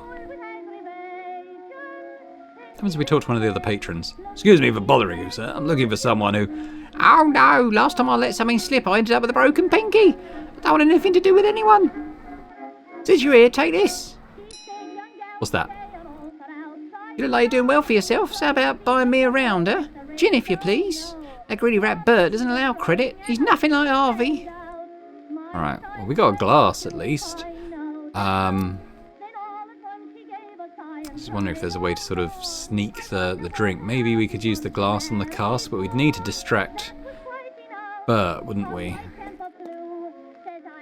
Happens if we talk to one of the other patrons. Excuse me for bothering you, sir. I'm looking for someone who... Oh no, last time I let something slip I ended up with a broken pinky. I don't want anything to do with anyone. Since you're here, take this. What's that? You look like you're doing well for yourself, so how about buying me a rounder? Gin if you please. That greedy rat Bert doesn't allow credit. He's nothing like Harvey. Alright, well we got a glass at least. Just wondering if there's a way to sort of sneak the drink. Maybe we could use the glass on the cask, but we'd need to distract Bert, wouldn't we?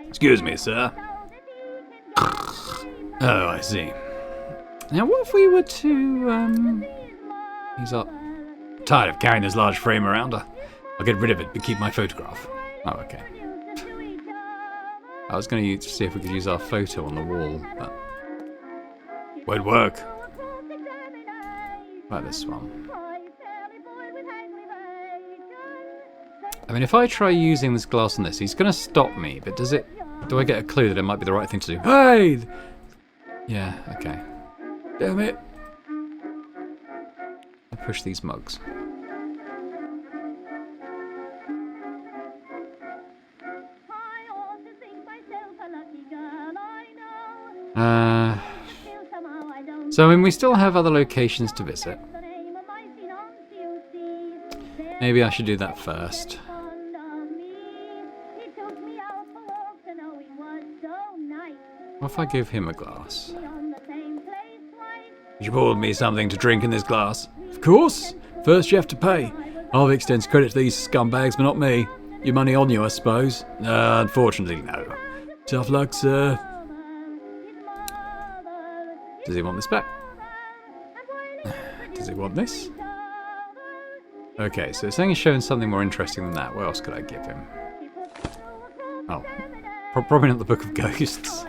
Excuse me, sir. Oh, I see. Now what if we were to, He's up. Tired of carrying this large frame around. I'll get rid of it, but keep my photograph. Oh, okay. I was going to see if we could use our photo on the wall, but Won't work. about this one. I mean, if I try using this glass on this, he's going to stop me, but does it... Do I get a clue that it might be the right thing to do? Hey! Yeah, okay. Damn it. I'll push these mugs. So, I mean, we still have other locations to visit. Maybe I should do that first. What if I give him a glass? You poured me something to drink in this glass. Of course. First you have to pay. Harvey extends credit to these scumbags, but not me. Your money on you, I suppose. Unfortunately, no. Tough luck, sir. Does he want this back? Does he want this? Okay, so it's saying he's showing something more interesting than that. What else could I give him? Oh, probably not the Book of Ghosts.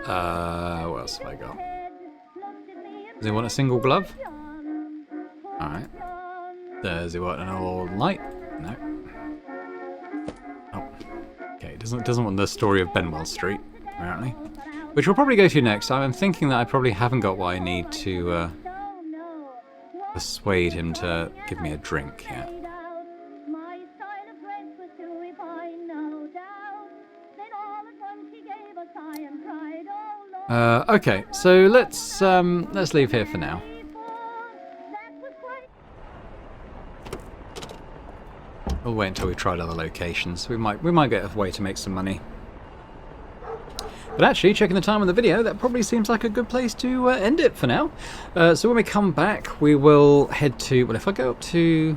What else have I got? Does he want a single glove? Alright. Does he want an old light? No. Oh. Okay, doesn't want the story of Benwell Street, apparently. Which we'll probably go to next. I'm thinking that I probably haven't got what I need to persuade him to give me a drink yet. Okay, so let's leave here for now. We'll wait until we've tried other locations. We might get a way to make some money. But actually, checking the time on the video, that probably seems like a good place to end it for now. So when we come back, we will head to... Well, if I go up to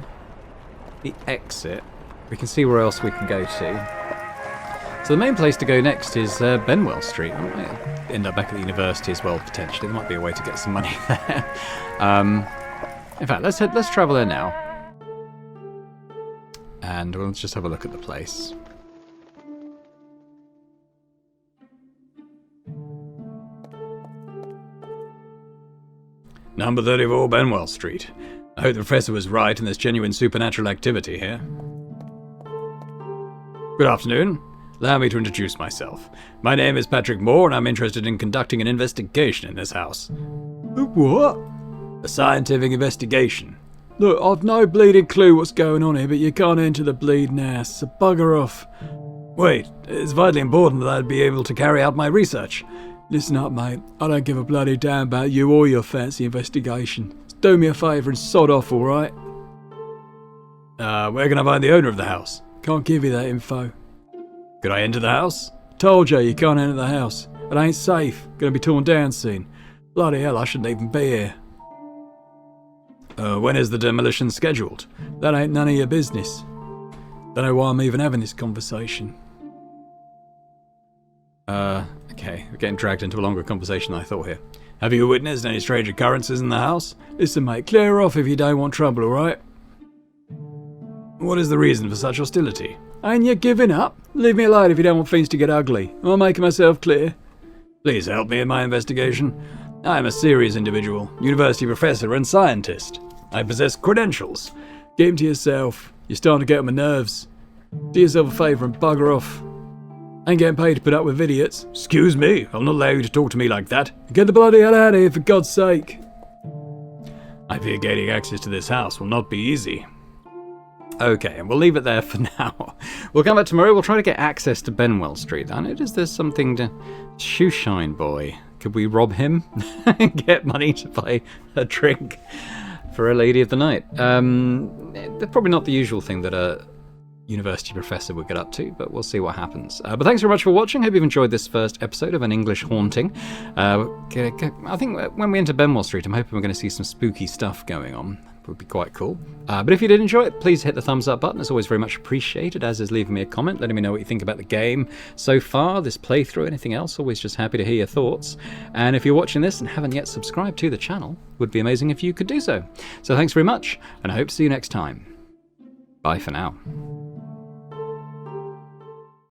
the exit, we can see where else we can go to. So the main place to go next is Benwell Street. I might end up back at the university as well, potentially. There might be a way to get some money there. In fact, let's travel there now. And we'll just have a look at the place. Number 34 Benwell Street. I hope the professor was right and there's genuine supernatural activity here. Good afternoon. Allow me to introduce myself. My name is Patrick Moore and I'm interested in conducting an investigation in this house. What? A scientific investigation. Look, I've no bleeding clue what's going on here, but you can't enter the bleeding house, so bugger off. Wait, it's vitally important that I'd be able to carry out my research. Listen up, mate. I don't give a bloody damn about you or your fancy investigation. Just do me a favour and sod off, alright? Where can I find the owner of the house? Can't give you that info. Could I enter the house? Told you can't enter the house. It ain't safe. Gonna be torn down soon. Bloody hell, I shouldn't even be here. When is the demolition scheduled? That ain't none of your business. Don't know why I'm even having this conversation. Okay, we're getting dragged into a longer conversation than I thought here. Have you witnessed any strange occurrences in the house? Listen, mate, clear off if you don't want trouble, alright? What is the reason for such hostility? Ain't you giving up? Leave me alone if you don't want things to get ugly. Am I making myself clear? Please help me in my investigation. I am a serious individual, university professor and scientist. I possess credentials. Keep them to yourself. You're starting to get on my nerves. Do yourself a favour and bugger off. Ain't getting paid to put up with idiots. Excuse me, I'll not allow you to talk to me like that. Get the bloody hell out of here, for God's sake. I fear gaining access to this house will not be easy. Okay, and we'll leave it there for now. We'll come back tomorrow. We'll try to get access to Benwell Street. I noticed there's something to... Shoeshine Boy. Could we rob him and get money to buy a drink for a lady of the night? They're probably not the usual thing that a university professor would get up to, but we'll see what happens. But thanks very much for watching. Hope you've enjoyed this first episode of An English Haunting. I think when we enter Benwell Street, I'm hoping we're going to see some spooky stuff going on. Would be quite cool. But if you did enjoy it, please hit the thumbs up button. It's always very much appreciated, as is leaving me a comment, letting me know what you think about the game so far, this playthrough, anything else. Always just happy to hear your thoughts. And if you're watching this and haven't yet subscribed to the channel, would be amazing if you could do so. So thanks very much, and I hope to see you next time. Bye for now.